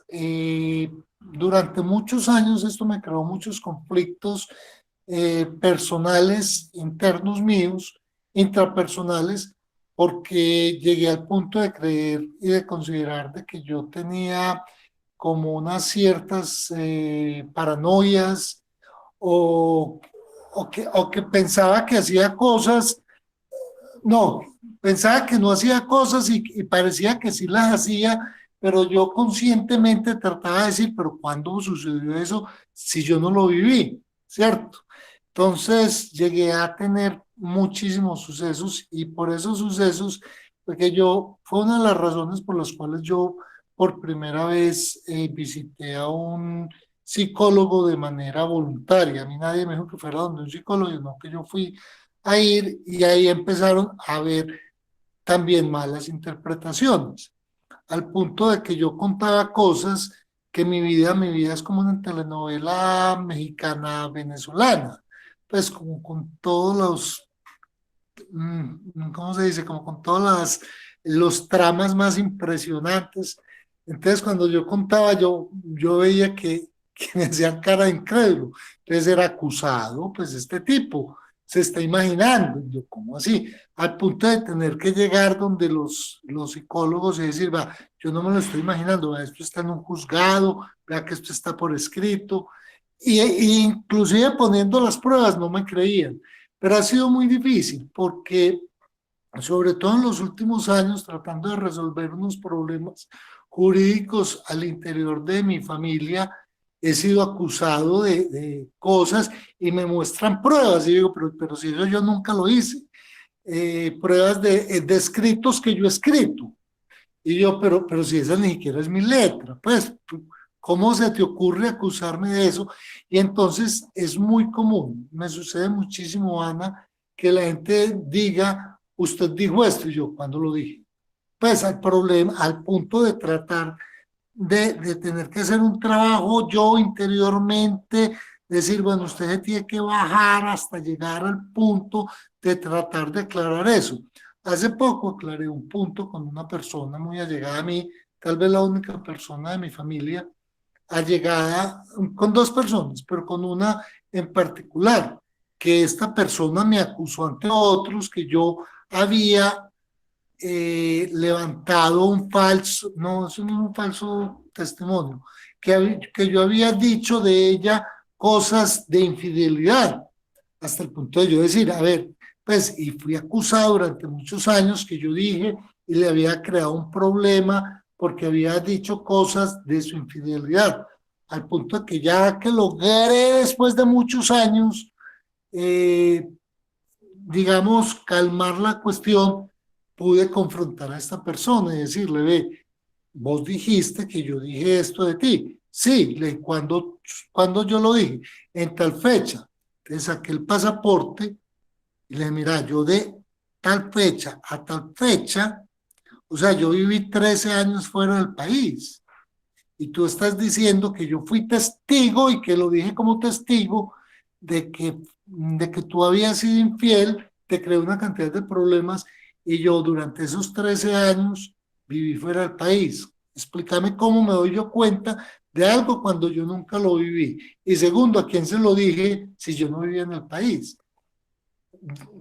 durante muchos años esto me creó muchos conflictos personales, internos míos, intrapersonales, porque llegué al punto de creer y de considerar de que yo tenía como unas ciertas paranoias o, o que pensaba que hacía cosas, no, pensaba que no hacía cosas y parecía que sí las hacía, pero yo conscientemente trataba de decir, pero ¿cuándo sucedió eso si yo no lo viví? ¿Cierto? Entonces llegué a tener muchísimos sucesos y por esos sucesos, porque fue una de las razones por las cuales yo por primera vez visité a un psicólogo de manera voluntaria. A mí nadie me dijo que fuera donde un psicólogo, sino que yo fui a ir y ahí empezaron a ver también malas interpretaciones, al punto de que yo contaba cosas que mi vida es como una telenovela mexicana venezolana, pues como con todos ¿cómo se dice? Como con todos los tramas más impresionantes. Entonces cuando yo contaba, yo veía que me hacían cara de incrédulo. Entonces era acusado, pues este tipo se está imaginando. Yo, ¿cómo así? Al punto de tener que llegar donde los psicólogos y decir, va, yo no me lo estoy imaginando, va, esto está en un juzgado, vea que esto está por escrito. Y inclusive poniendo las pruebas no me creían. Pero ha sido muy difícil porque, sobre todo en los últimos años, tratando de resolver unos problemas jurídicos al interior de mi familia, he sido acusado de cosas y me muestran pruebas. Y digo, pero si eso yo nunca lo hice. Pruebas de escritos que yo he escrito. Y yo, pero si esa ni siquiera es mi letra, pues, ¿cómo se te ocurre acusarme de eso? Y entonces es muy común, me sucede muchísimo, Ana, que la gente diga, usted dijo esto, y yo, ¿cuándo lo dije? Pues al problema, al punto de tratar de tener que hacer un trabajo yo interiormente, decir, bueno, usted se tiene que bajar hasta llegar al punto de tratar de aclarar eso. Hace poco aclaré un punto con una persona muy allegada a mí, tal vez la única persona de mi familia allegada, con dos personas, pero con una en particular, que esta persona me acusó ante otros que yo había levantado un falso, no, eso no es un falso testimonio, que yo había dicho de ella cosas de infidelidad, hasta el punto de yo decir, a ver, pues, y fui acusado durante muchos años que yo dije y le había creado un problema porque había dicho cosas de su infidelidad, al punto de que ya que logré después de muchos años, digamos, calmar la cuestión, pude confrontar a esta persona y decirle, ve, vos dijiste que yo dije esto de ti. Sí, cuando yo lo dije, en tal fecha, te saqué el pasaporte y le dije, mira, yo de tal fecha a tal fecha, o sea, yo viví 13 años fuera del país y tú estás diciendo que yo fui testigo y que lo dije como testigo de que tú habías sido infiel, te creé una cantidad de problemas y yo durante esos 13 años viví fuera del país. Explícame cómo me doy yo cuenta de algo cuando yo nunca lo viví. Y segundo, ¿a quién se lo dije si yo no vivía en el país?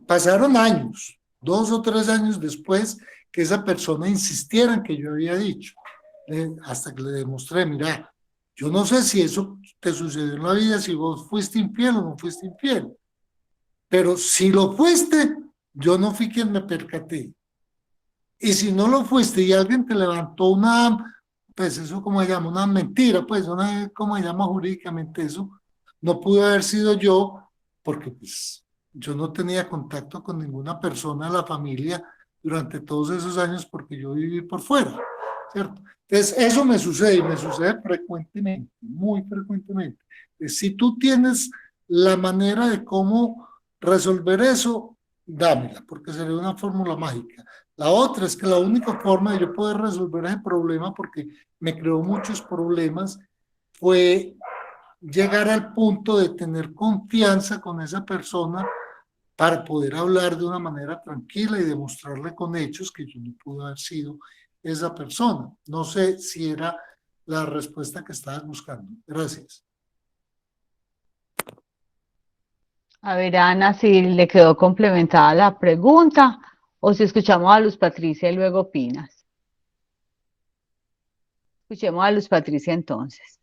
Pasaron años, 2 o 3 años después que esa persona insistiera en que yo había dicho, hasta que le demostré, mira, yo no sé si eso te sucedió en la vida, si vos fuiste infiel o no fuiste infiel, pero si lo fuiste, yo no fui quien me percaté. Y si no lo fuiste y alguien te levantó pues eso como se llama, una mentira, pues ¿cómo se llama jurídicamente eso? No pudo haber sido yo, porque pues yo no tenía contacto con ninguna persona de la familia durante todos esos años porque yo viví por fuera, ¿cierto? Entonces eso me sucede y me sucede frecuentemente, muy frecuentemente. Si tú tienes la manera de cómo resolver eso, dámela, porque sería una fórmula mágica. La otra es que la única forma de yo poder resolver ese problema, porque me creó muchos problemas, fue llegar al punto de tener confianza con esa persona para poder hablar de una manera tranquila y demostrarle con hechos que yo no pude haber sido esa persona. No sé si era la respuesta que estabas buscando. Gracias. A ver, Ana, si le quedó complementada la pregunta o si escuchamos a Luz Patricia y luego opinas. Escuchemos a Luz Patricia entonces.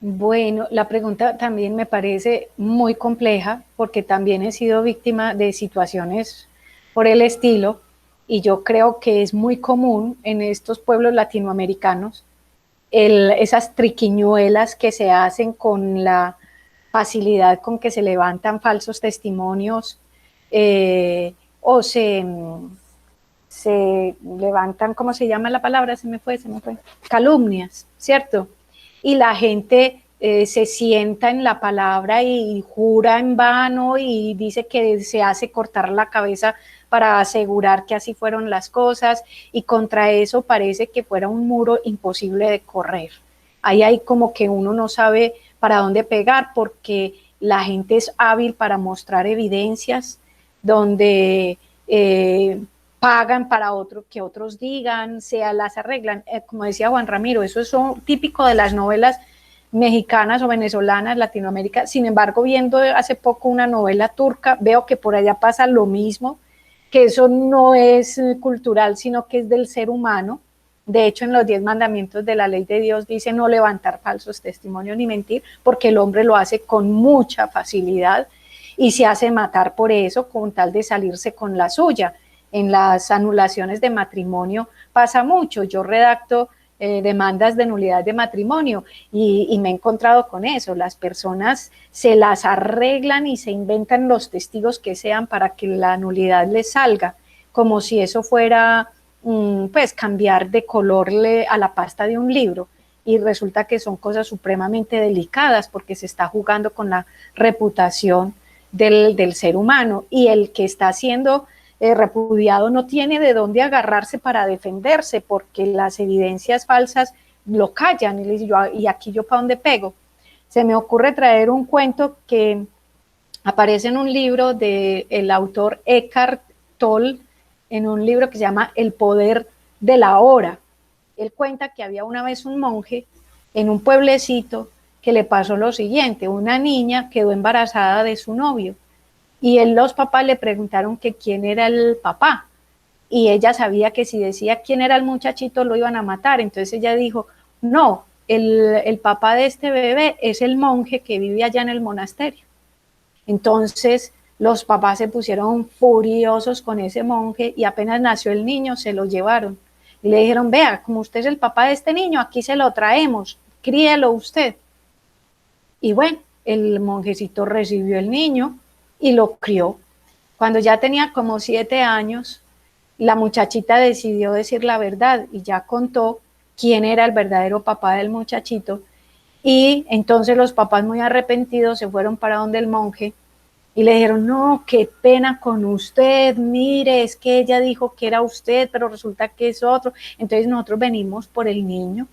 Bueno, la pregunta también me parece muy compleja porque también he sido víctima de situaciones por el estilo y yo creo que es muy común en estos pueblos latinoamericanos esas triquiñuelas que se hacen con la facilidad con que se levantan falsos testimonios o se levantan, ¿cómo se llama la palabra? Se me fue, calumnias, ¿cierto? Y la gente se sienta en la palabra y jura en vano y dice que se hace cortar la cabeza para asegurar que así fueron las cosas, y contra eso parece que fuera un muro imposible de correr. Ahí hay como que uno no sabe para dónde pegar, porque la gente es hábil para mostrar evidencias donde pagan para que otros digan, se las arreglan. Como decía Juan Ramiro, eso es típico de las novelas mexicanas o venezolanas, Latinoamérica. Sin embargo, viendo hace poco una novela turca, veo que por allá pasa lo mismo, que eso no es cultural, sino que es del ser humano. De hecho, en los 10 mandamientos de la ley de Dios dice no levantar falsos testimonios ni mentir, porque el hombre lo hace con mucha facilidad y se hace matar por eso, con tal de salirse con la suya. En las anulaciones de matrimonio pasa mucho. Yo redacto demandas de nulidad de matrimonio y me he encontrado con eso. Las personas se las arreglan y se inventan los testigos que sean para que la nulidad les salga, como si eso fuera pues cambiar de color a la pasta de un libro, y resulta que son cosas supremamente delicadas porque se está jugando con la reputación del ser humano, y el que está siendo repudiado no tiene de dónde agarrarse para defenderse, porque las evidencias falsas lo callan, y le dice, ¿y aquí yo para dónde pego? Se me ocurre traer un cuento que aparece en un libro del autor Eckhart Tolle, en un libro que se llama El poder de la hora. Él cuenta que había una vez un monje en un pueblecito que le pasó lo siguiente: una niña quedó embarazada de su novio, y los papás le preguntaron que quién era el papá, y ella sabía que si decía quién era el muchachito lo iban a matar. Entonces ella dijo, no, el papá de este bebé es el monje que vive allá en el monasterio. Entonces los papás se pusieron furiosos con ese monje, y apenas nació el niño se lo llevaron y le dijeron, vea, como usted es el papá de este niño, aquí se lo traemos, críelo usted. Y bueno, el monjecito recibió el niño y lo crió. Cuando ya tenía como 7 años, la muchachita decidió decir la verdad y ya contó quién era el verdadero papá del muchachito. Y entonces los papás, muy arrepentidos, se fueron para donde el monje y le dijeron, no, qué pena con usted, mire, es que ella dijo que era usted, pero resulta que es otro, entonces nosotros venimos por el niño.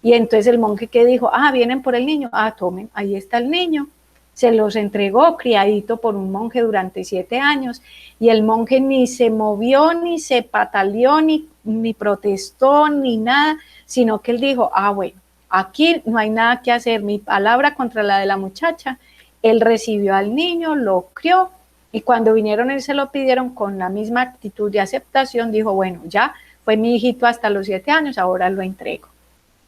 Y entonces el monje, que dijo, vienen por el niño, tomen, ahí está el niño. Se los entregó criadito por un monje durante 7 años, y el monje ni se movió, ni se pataleó, ni protestó, ni nada, sino que él dijo, bueno, aquí no hay nada que hacer, mi palabra contra la de la muchacha. Él recibió al niño, lo crió, y cuando vinieron y se lo pidieron con la misma actitud de aceptación, dijo, bueno, ya fue mi hijito hasta los 7 años, ahora lo entrego.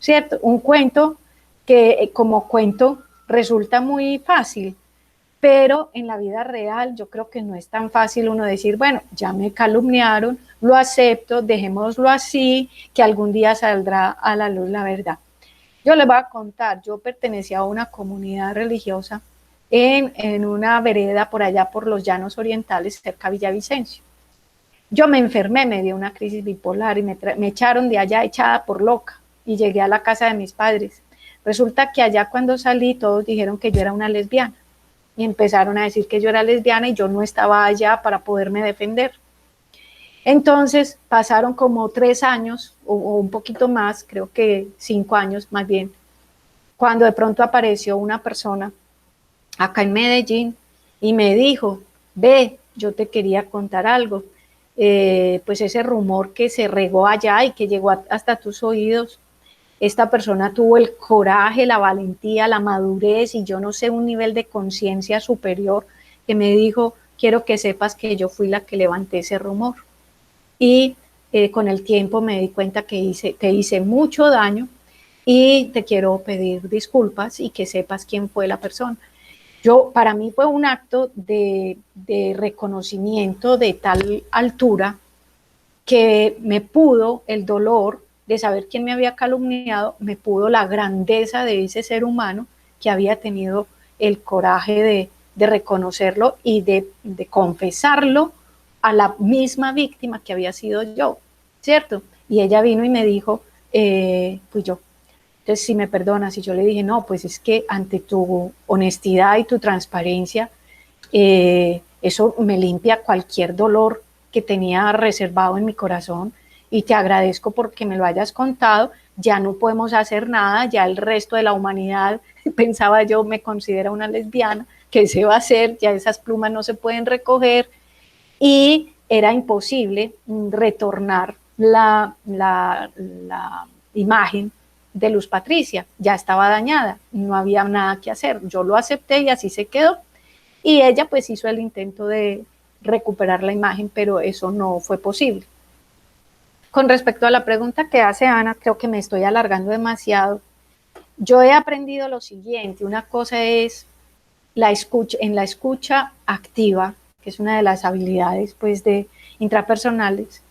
¿Cierto? Un cuento que como cuento resulta muy fácil, pero en la vida real yo creo que no es tan fácil uno decir, bueno, ya me calumniaron, lo acepto, dejémoslo así, que algún día saldrá a la luz la verdad. Yo les voy a contar, yo pertenecía a una comunidad religiosa en una vereda por allá por los Llanos Orientales, cerca de Villavicencio. Yo me enfermé, me dio una crisis bipolar y me echaron de allá echada por loca, y llegué a la casa de mis padres. Resulta que allá cuando salí todos dijeron que yo era una lesbiana, y empezaron a decir que yo era lesbiana y yo no estaba allá para poderme defender. Entonces pasaron como 3 años o un poquito más, creo que 5 años más bien, cuando de pronto apareció una persona acá en Medellín y me dijo, ve, yo te quería contar algo. Pues ese rumor que se regó allá y que llegó hasta tus oídos, esta persona tuvo el coraje, la valentía, la madurez y yo no sé, un nivel de conciencia superior, que me dijo, quiero que sepas que yo fui la que levanté ese rumor. Y con el tiempo me di cuenta que te hice mucho daño y te quiero pedir disculpas y que sepas quién fue la persona. Para mí fue un acto de reconocimiento de tal altura que me pudo el dolor de saber quién me había calumniado, me pudo la grandeza de ese ser humano que había tenido el coraje de reconocerlo y de confesarlo a la misma víctima que había sido yo, ¿cierto? Y ella vino y me dijo, fui yo. Entonces, si me perdonas, y yo le dije, no, pues es que ante tu honestidad y tu transparencia, eso me limpia cualquier dolor que tenía reservado en mi corazón y te agradezco porque me lo hayas contado. Ya no podemos hacer nada, ya el resto de la humanidad, pensaba yo, me considera una lesbiana, ¿qué se va a hacer? Ya esas plumas no se pueden recoger y era imposible retornar la imagen de Luz Patricia, ya estaba dañada, no había nada que hacer, yo lo acepté y así se quedó. Y ella pues hizo el intento de recuperar la imagen, pero eso no fue posible. Con respecto a la pregunta que hace Ana, creo que me estoy alargando demasiado. Yo he aprendido lo siguiente, una cosa es en la escucha activa, que es una de las habilidades pues de intrapersonales.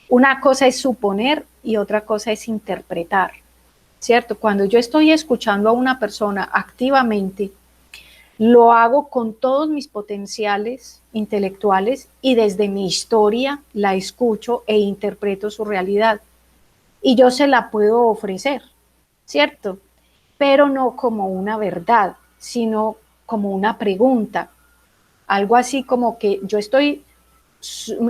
Una cosa es suponer y otra cosa es interpretar, ¿cierto? Cuando yo estoy escuchando a una persona activamente, lo hago con todos mis potenciales intelectuales y desde mi historia la escucho e interpreto su realidad. Y yo se la puedo ofrecer, ¿cierto? Pero no como una verdad, sino como una pregunta. Algo así como que yo estoy,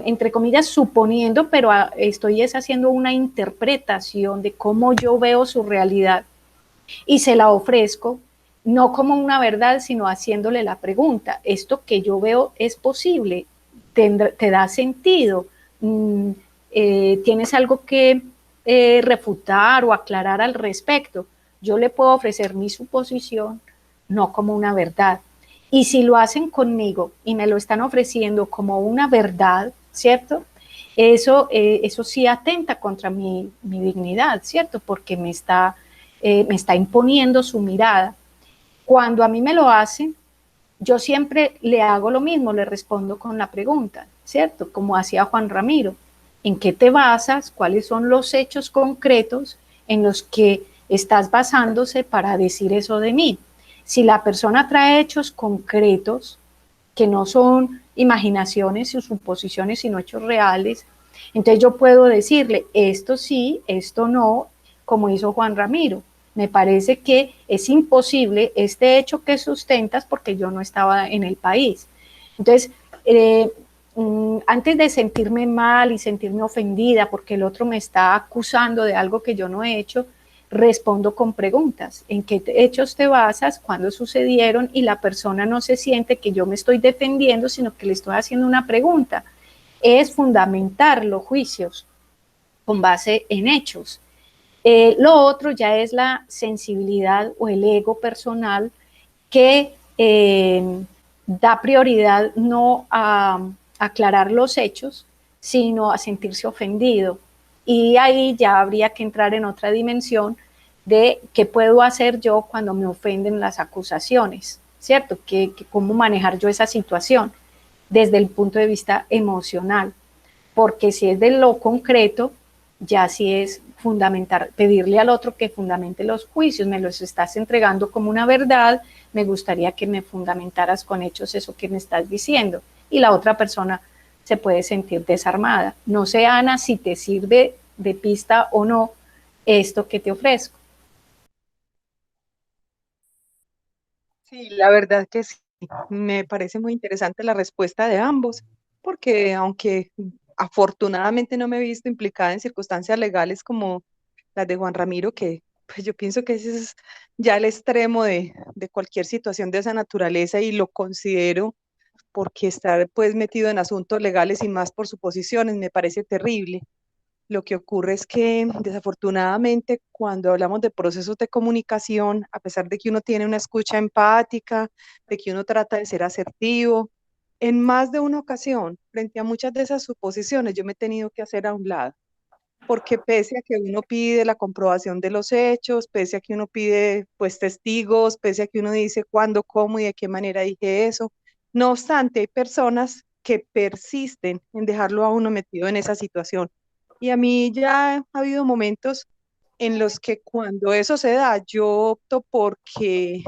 entre comillas, suponiendo, pero estoy haciendo una interpretación de cómo yo veo su realidad y se la ofrezco no como una verdad, sino haciéndole la pregunta, ¿esto que yo veo es posible? ¿Te da sentido? ¿Tienes algo que refutar o aclarar al respecto? Yo le puedo ofrecer mi suposición, no como una verdad. Y si lo hacen conmigo y me lo están ofreciendo como una verdad, ¿cierto? Eso sí atenta contra mi dignidad, ¿cierto? Porque me está imponiendo su mirada. Cuando a mí me lo hacen, yo siempre le hago lo mismo, le respondo con la pregunta, ¿cierto? Como hacía Juan Ramiro. ¿En qué te basas? ¿Cuáles son los hechos concretos en los que estás basándose para decir eso de mí? Si la persona trae hechos concretos, que no son imaginaciones o suposiciones, sino hechos reales, entonces yo puedo decirle esto sí, esto no, como hizo Juan Ramiro. Me parece que es imposible este hecho que sustentas porque yo no estaba en el país. Entonces, antes de sentirme mal y sentirme ofendida porque el otro me está acusando de algo que yo no he hecho, respondo con preguntas. ¿En qué hechos te basas? ¿Cuándo sucedieron? Y la persona no se siente que yo me estoy defendiendo, sino que le estoy haciendo una pregunta. Es fundamentar los juicios con base en hechos. Lo otro ya es la sensibilidad o el ego personal que da prioridad no a aclarar los hechos, sino a sentirse ofendido. Y ahí ya habría que entrar en otra dimensión de qué puedo hacer yo cuando me ofenden las acusaciones, ¿cierto? ¿Cómo manejar yo esa situación desde el punto de vista emocional? Porque si es de lo concreto, ya sí es fundamental, pedirle al otro que fundamente los juicios, me los estás entregando como una verdad, me gustaría que me fundamentaras con hechos eso que me estás diciendo. Y la otra persona se puede sentir desarmada. No sé, Ana, si te sirve de pista o no esto que te ofrezco. Sí, la verdad que sí. Me parece muy interesante la respuesta de ambos, porque aunque afortunadamente no me he visto implicada en circunstancias legales como las de Juan Ramiro, que pues yo pienso que ese es ya el extremo de cualquier situación de esa naturaleza y lo considero porque estar pues metido en asuntos legales y más por suposiciones me parece terrible. Lo que ocurre es que desafortunadamente cuando hablamos de procesos de comunicación, a pesar de que uno tiene una escucha empática, de que uno trata de ser asertivo, en más de una ocasión, frente a muchas de esas suposiciones, yo me he tenido que hacer a un lado, porque pese a que uno pide la comprobación de los hechos, pese a que uno pide pues testigos, pese a que uno dice cuándo, cómo y de qué manera dije eso, no obstante, hay personas que persisten en dejarlo a uno metido en esa situación. Y a mí ya ha habido momentos en los que cuando eso se da, yo opto porque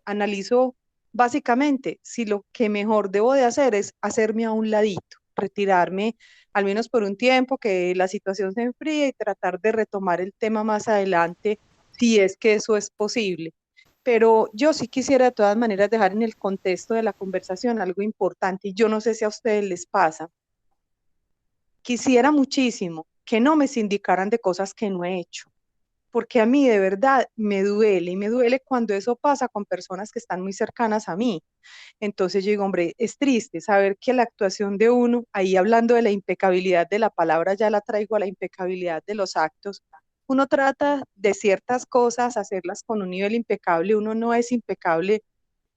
analizo básicamente, si lo que mejor debo de hacer es hacerme a un ladito, retirarme al menos por un tiempo, que la situación se enfríe y tratar de retomar el tema más adelante, si es que eso es posible. Pero yo sí quisiera de todas maneras dejar en el contexto de la conversación algo importante, y yo no sé si a ustedes les pasa. Quisiera muchísimo que no me sindicaran de cosas que no he hecho, porque a mí de verdad me duele, y me duele cuando eso pasa con personas que están muy cercanas a mí. Entonces yo digo, hombre, es triste saber que la actuación de uno, ahí hablando de la impecabilidad de la palabra, ya la traigo a la impecabilidad de los actos, uno trata de ciertas cosas, hacerlas con un nivel impecable, uno no es impecable,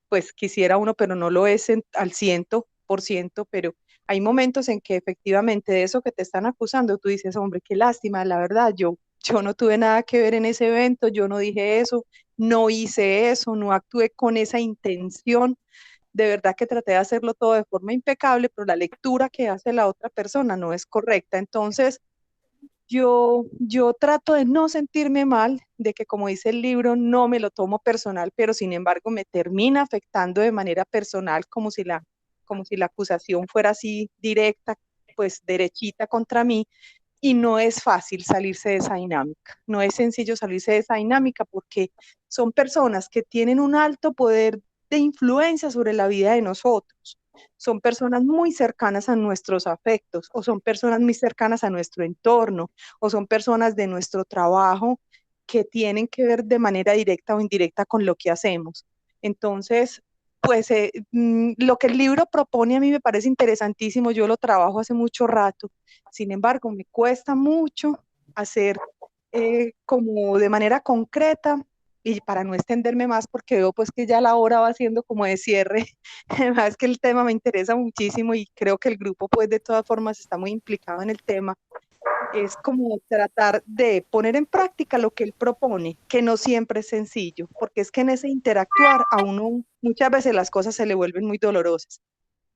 pues quisiera uno, pero no lo es al 100%, pero hay momentos en que efectivamente de eso que te están acusando, tú dices, hombre, qué lástima, la verdad, yo no tuve nada que ver en ese evento, yo no dije eso, no hice eso, no actué con esa intención, de verdad que traté de hacerlo todo de forma impecable, pero la lectura que hace la otra persona no es correcta. Entonces, yo trato de no sentirme mal, de que como dice el libro, no me lo tomo personal, pero sin embargo me termina afectando de manera personal, como si la acusación fuera así directa, pues derechita contra mí, y no es fácil salirse de esa dinámica, no es sencillo salirse de esa dinámica porque son personas que tienen un alto poder de influencia sobre la vida de nosotros. Son personas muy cercanas a nuestros afectos, o son personas muy cercanas a nuestro entorno, o son personas de nuestro trabajo que tienen que ver de manera directa o indirecta con lo que hacemos. Entonces, pues lo que el libro propone a mí me parece interesantísimo, yo lo trabajo hace mucho rato, sin embargo, me cuesta mucho hacer como de manera concreta, y para no extenderme más, porque veo pues que ya la hora va siendo como de cierre, además que el tema me interesa muchísimo y creo que el grupo pues de todas formas está muy implicado en el tema, es como tratar de poner en práctica lo que él propone, que no siempre es sencillo, porque es que en ese interactuar a uno muchas veces las cosas se le vuelven muy dolorosas.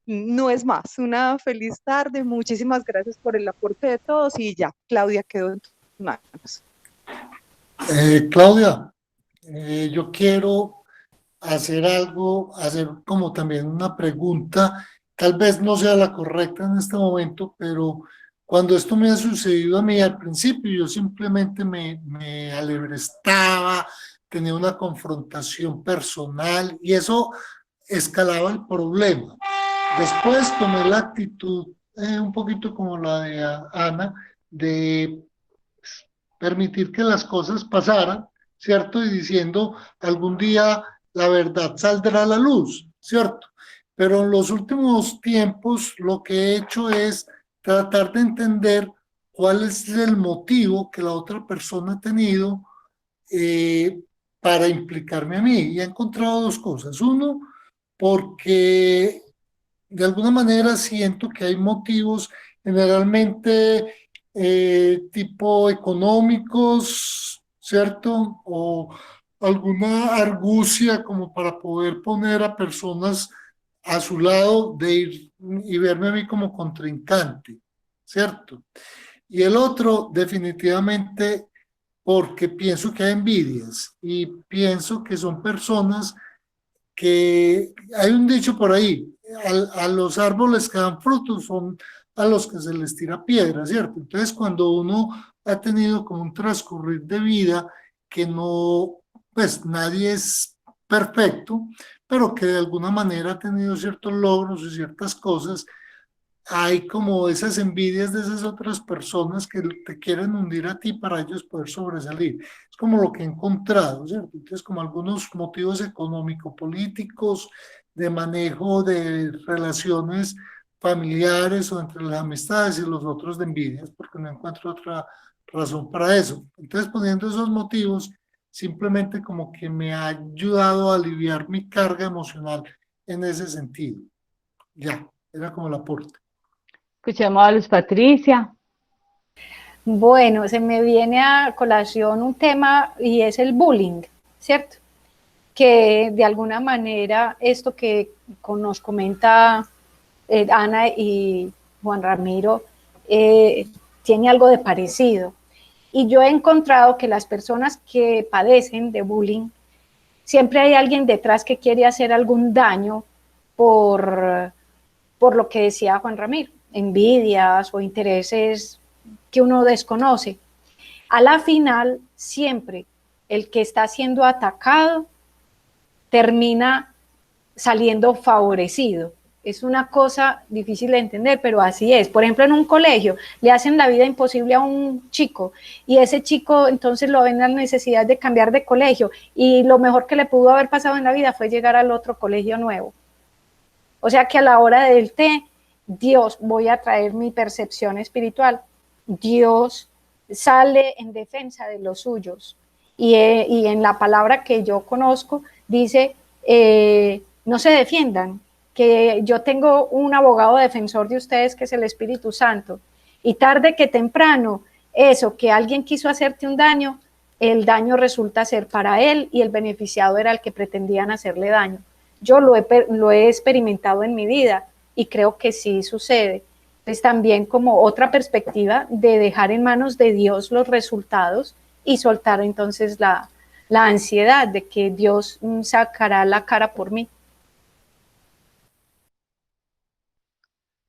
No es más, una feliz tarde, muchísimas gracias por el aporte de todos y ya, Claudia, quedó en tus manos. Claudia, yo quiero hacer algo, hacer como también una pregunta, tal vez no sea la correcta en este momento, pero cuando esto me ha sucedido a mí al principio, yo simplemente me alebrestaba, tenía una confrontación personal y eso escalaba el problema. Después tomé la actitud un poquito como la de Ana, de permitir que las cosas pasaran, ¿cierto? Y diciendo, algún día la verdad saldrá a la luz, ¿cierto? Pero en los últimos tiempos lo que he hecho es tratar de entender cuál es el motivo que la otra persona ha tenido eh, para implicarme a mí. Y he encontrado dos cosas. Uno, porque de alguna manera siento que hay motivos generalmente tipo económicos, ¿cierto? O alguna argucia como para poder poner a personas a su lado de ir y verme a mí como contrincante, ¿cierto? Y el otro, definitivamente, porque pienso que hay envidias y pienso que son personas que hay un dicho por ahí, a los árboles que dan frutos son a los que se les tira piedra, ¿cierto? Entonces, cuando uno ha tenido como un transcurrir de vida que no, pues nadie es perfecto, pero que de alguna manera ha tenido ciertos logros y ciertas cosas, hay como esas envidias de esas otras personas que te quieren hundir a ti para ellos poder sobresalir. Es como lo que he encontrado, ¿cierto? Entonces, como algunos motivos económico-políticos, de manejo de relaciones familiares o entre las amistades y los otros de envidias, porque no encuentro otra razón para eso. Entonces, poniendo esos motivos, simplemente como que me ha ayudado a aliviar mi carga emocional en ese sentido. Ya, era como el aporte. Escuchemos a Luz Patricia. Bueno, se me viene a colación un tema y es el bullying, ¿cierto? Que de alguna manera esto que nos comenta Ana y Juan Ramiro tiene algo de parecido. Y yo he encontrado que las personas que padecen de bullying siempre hay alguien detrás que quiere hacer algún daño por lo que decía Juan Ramiro, envidias o intereses que uno desconoce. A la final, siempre el que está siendo atacado termina saliendo favorecido. Es una cosa difícil de entender, pero así es. Por ejemplo, en un colegio le hacen la vida imposible a un chico y ese chico entonces lo ven la necesidad de cambiar de colegio y lo mejor que le pudo haber pasado en la vida fue llegar al otro colegio nuevo. O sea que a la hora del té, Dios, voy a traer mi percepción espiritual, Dios sale en defensa de los suyos. Y en la palabra que yo conozco dice, no se defiendan, que yo tengo un abogado defensor de ustedes que es el Espíritu Santo. Y tarde que temprano, eso, que alguien quiso hacerte un daño, el daño resulta ser para él y el beneficiado era el que pretendían hacerle daño. Yo lo he experimentado en mi vida y creo que sí sucede. Es también como otra perspectiva de dejar en manos de Dios los resultados y soltar entonces la ansiedad de que Dios sacará la cara por mí.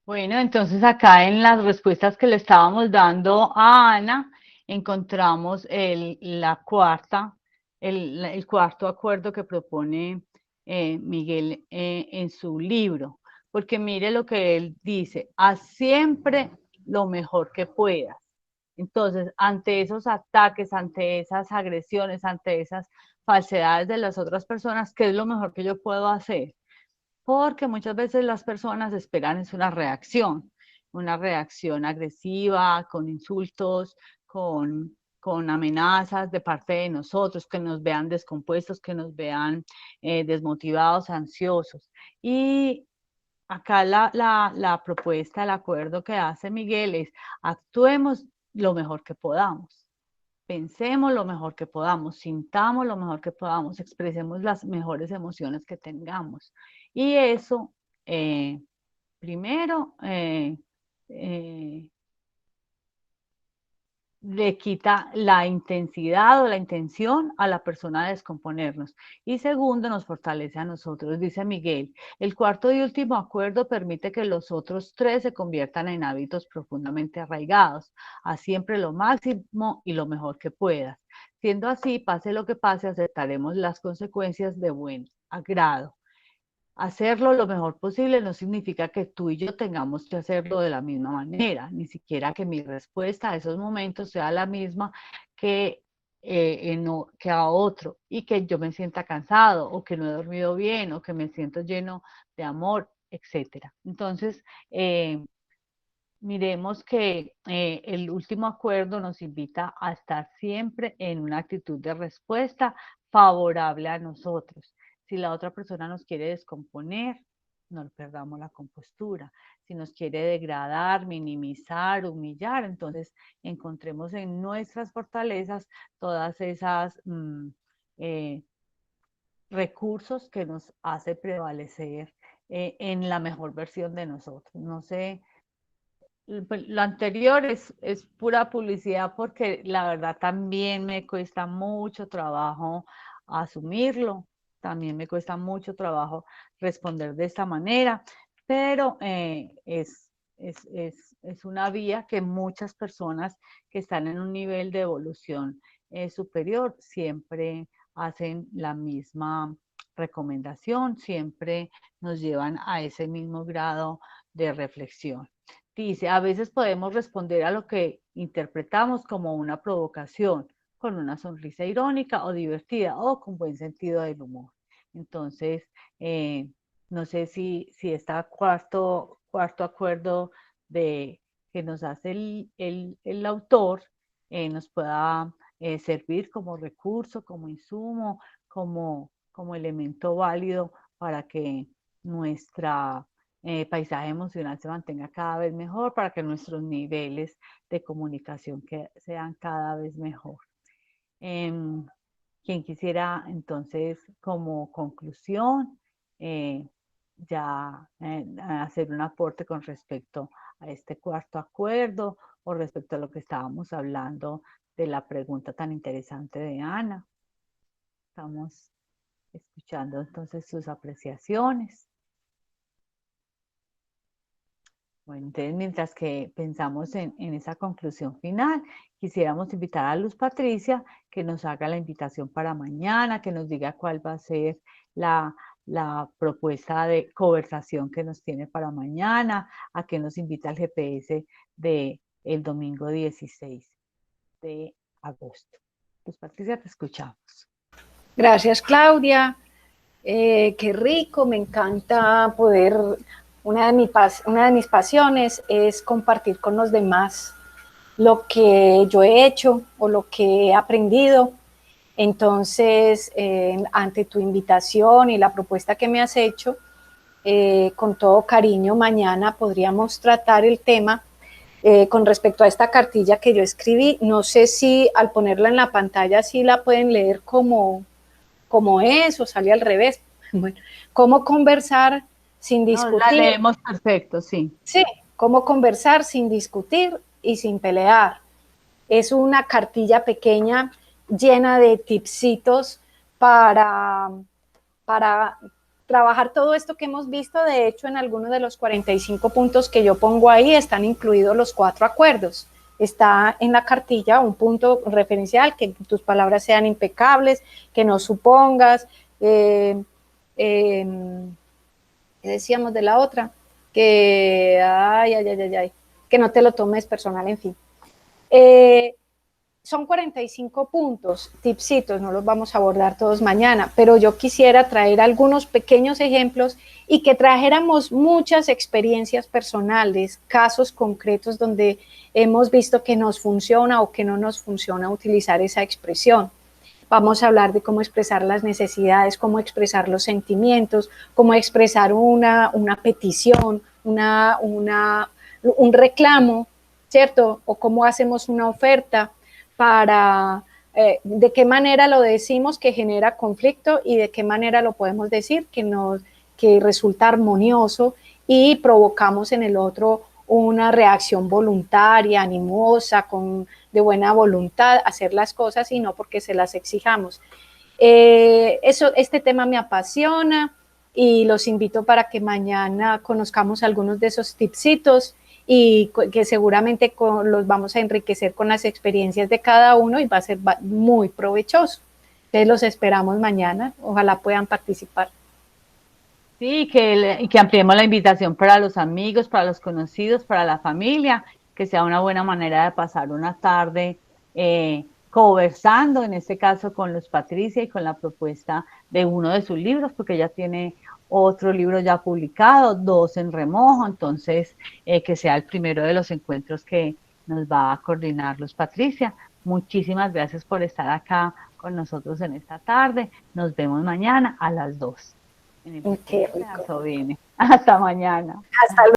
Bueno, entonces acá en las respuestas que le estábamos dando a Ana, encontramos el cuarto acuerdo que propone Miguel en su libro, porque mire lo que él dice, haz siempre lo mejor que puedas. Entonces, ante esos ataques, ante esas agresiones, ante esas falsedades de las otras personas, ¿qué es lo mejor que yo puedo hacer? Porque muchas veces las personas esperan es una reacción agresiva, con insultos, con amenazas de parte de nosotros, que nos vean descompuestos, que nos vean desmotivados, ansiosos. Y acá la propuesta, el acuerdo que hace Miguel es actuemos lo mejor que podamos. Pensemos lo mejor que podamos, sintamos lo mejor que podamos, expresemos las mejores emociones que tengamos. Y eso, primero, le quita la intensidad o la intención a la persona de descomponernos. Y segundo, nos fortalece a nosotros. Dice Miguel, el cuarto y último acuerdo permite que los otros tres se conviertan en hábitos profundamente arraigados. Haz siempre lo máximo y lo mejor que puedas. Siendo así, pase lo que pase, aceptaremos las consecuencias de buen agrado. Hacerlo lo mejor posible no significa que tú y yo tengamos que hacerlo de la misma manera, ni siquiera que mi respuesta a esos momentos sea la misma que, que a otro y que yo me sienta cansado o que no he dormido bien o que me siento lleno de amor, etc. Entonces, miremos que el último acuerdo nos invita a estar siempre en una actitud de respuesta favorable a nosotros. Si la otra persona nos quiere descomponer, no perdamos la compostura. Si nos quiere degradar, minimizar, humillar, entonces encontremos en nuestras fortalezas todas esas recursos que nos hace prevalecer en la mejor versión de nosotros. No sé, lo anterior es pura publicidad porque la verdad también me cuesta mucho trabajo asumirlo, también me cuesta mucho trabajo responder de esta manera, pero es una vía que muchas personas que están en un nivel de evolución superior siempre hacen la misma recomendación, siempre nos llevan a ese mismo grado de reflexión. Dice, a veces podemos responder a lo que interpretamos como una provocación, con una sonrisa irónica o divertida o con buen sentido del humor. Entonces, no sé si este cuarto acuerdo que nos hace el autor nos pueda servir como recurso, como insumo, como elemento válido para que nuestra paisaje emocional se mantenga cada vez mejor, para que nuestros niveles de comunicación sean cada vez mejor. Quien quisiera entonces como conclusión hacer un aporte con respecto a este cuarto acuerdo o respecto a lo que estábamos hablando de la pregunta tan interesante de Ana. Estamos escuchando entonces sus apreciaciones. Bueno, entonces mientras que pensamos en esa conclusión final, quisiéramos invitar a Luz Patricia que nos haga la invitación para mañana, que nos diga cuál va a ser la propuesta de conversación que nos tiene para mañana, a qué nos invita el GPS de el domingo 16 de agosto. Luz Patricia, te escuchamos. Gracias, Claudia. Qué rico, me encanta poder, una de mis pasiones es compartir con los demás lo que yo he hecho o lo que he aprendido. Entonces, ante tu invitación y la propuesta que me has hecho, con todo cariño, mañana podríamos tratar el tema con respecto a esta cartilla que yo escribí. No sé si al ponerla en la pantalla sí la pueden leer como es o sale al revés. Bueno, cómo conversar sin discutir. No, la leemos perfecto, sí. Sí, cómo conversar sin discutir y sin pelear. Es una cartilla pequeña llena de tipsitos para trabajar todo esto que hemos visto. De hecho, en algunos de los 45 puntos que yo pongo ahí están incluidos los 4 acuerdos. Está en la cartilla un punto referencial, que tus palabras sean impecables, que no supongas, ¿qué decíamos de la otra? Que, que no te lo tomes personal, en fin. Son 45 puntos, tipsitos, no los vamos a abordar todos mañana, pero yo quisiera traer algunos pequeños ejemplos y que trajéramos muchas experiencias personales, casos concretos donde hemos visto que nos funciona o que no nos funciona utilizar esa expresión. Vamos a hablar de cómo expresar las necesidades, cómo expresar los sentimientos, cómo expresar una petición, un reclamo, ¿cierto? O cómo hacemos una oferta para de qué manera lo decimos que genera conflicto y de qué manera lo podemos decir que resulta armonioso y provocamos en el otro una reacción voluntaria, animosa, de buena voluntad, hacer las cosas y no porque se las exijamos. Este tema me apasiona y los invito para que mañana conozcamos algunos de esos tipsitos y que seguramente los vamos a enriquecer con las experiencias de cada uno y va a ser muy provechoso. Entonces los esperamos mañana, ojalá puedan participar. Sí, y que ampliemos la invitación para los amigos, para los conocidos, para la familia, que sea una buena manera de pasar una tarde conversando, en este caso con Luz Patricia y con la propuesta de uno de sus libros, porque ella tiene otro libro ya publicado, 2 en remojo, entonces que sea el primero de los encuentros que nos va a coordinar Luz Patricia. Muchísimas gracias por estar acá con nosotros en esta tarde. Nos vemos mañana a las 2. Qué rico. Hasta mañana. Hasta luego.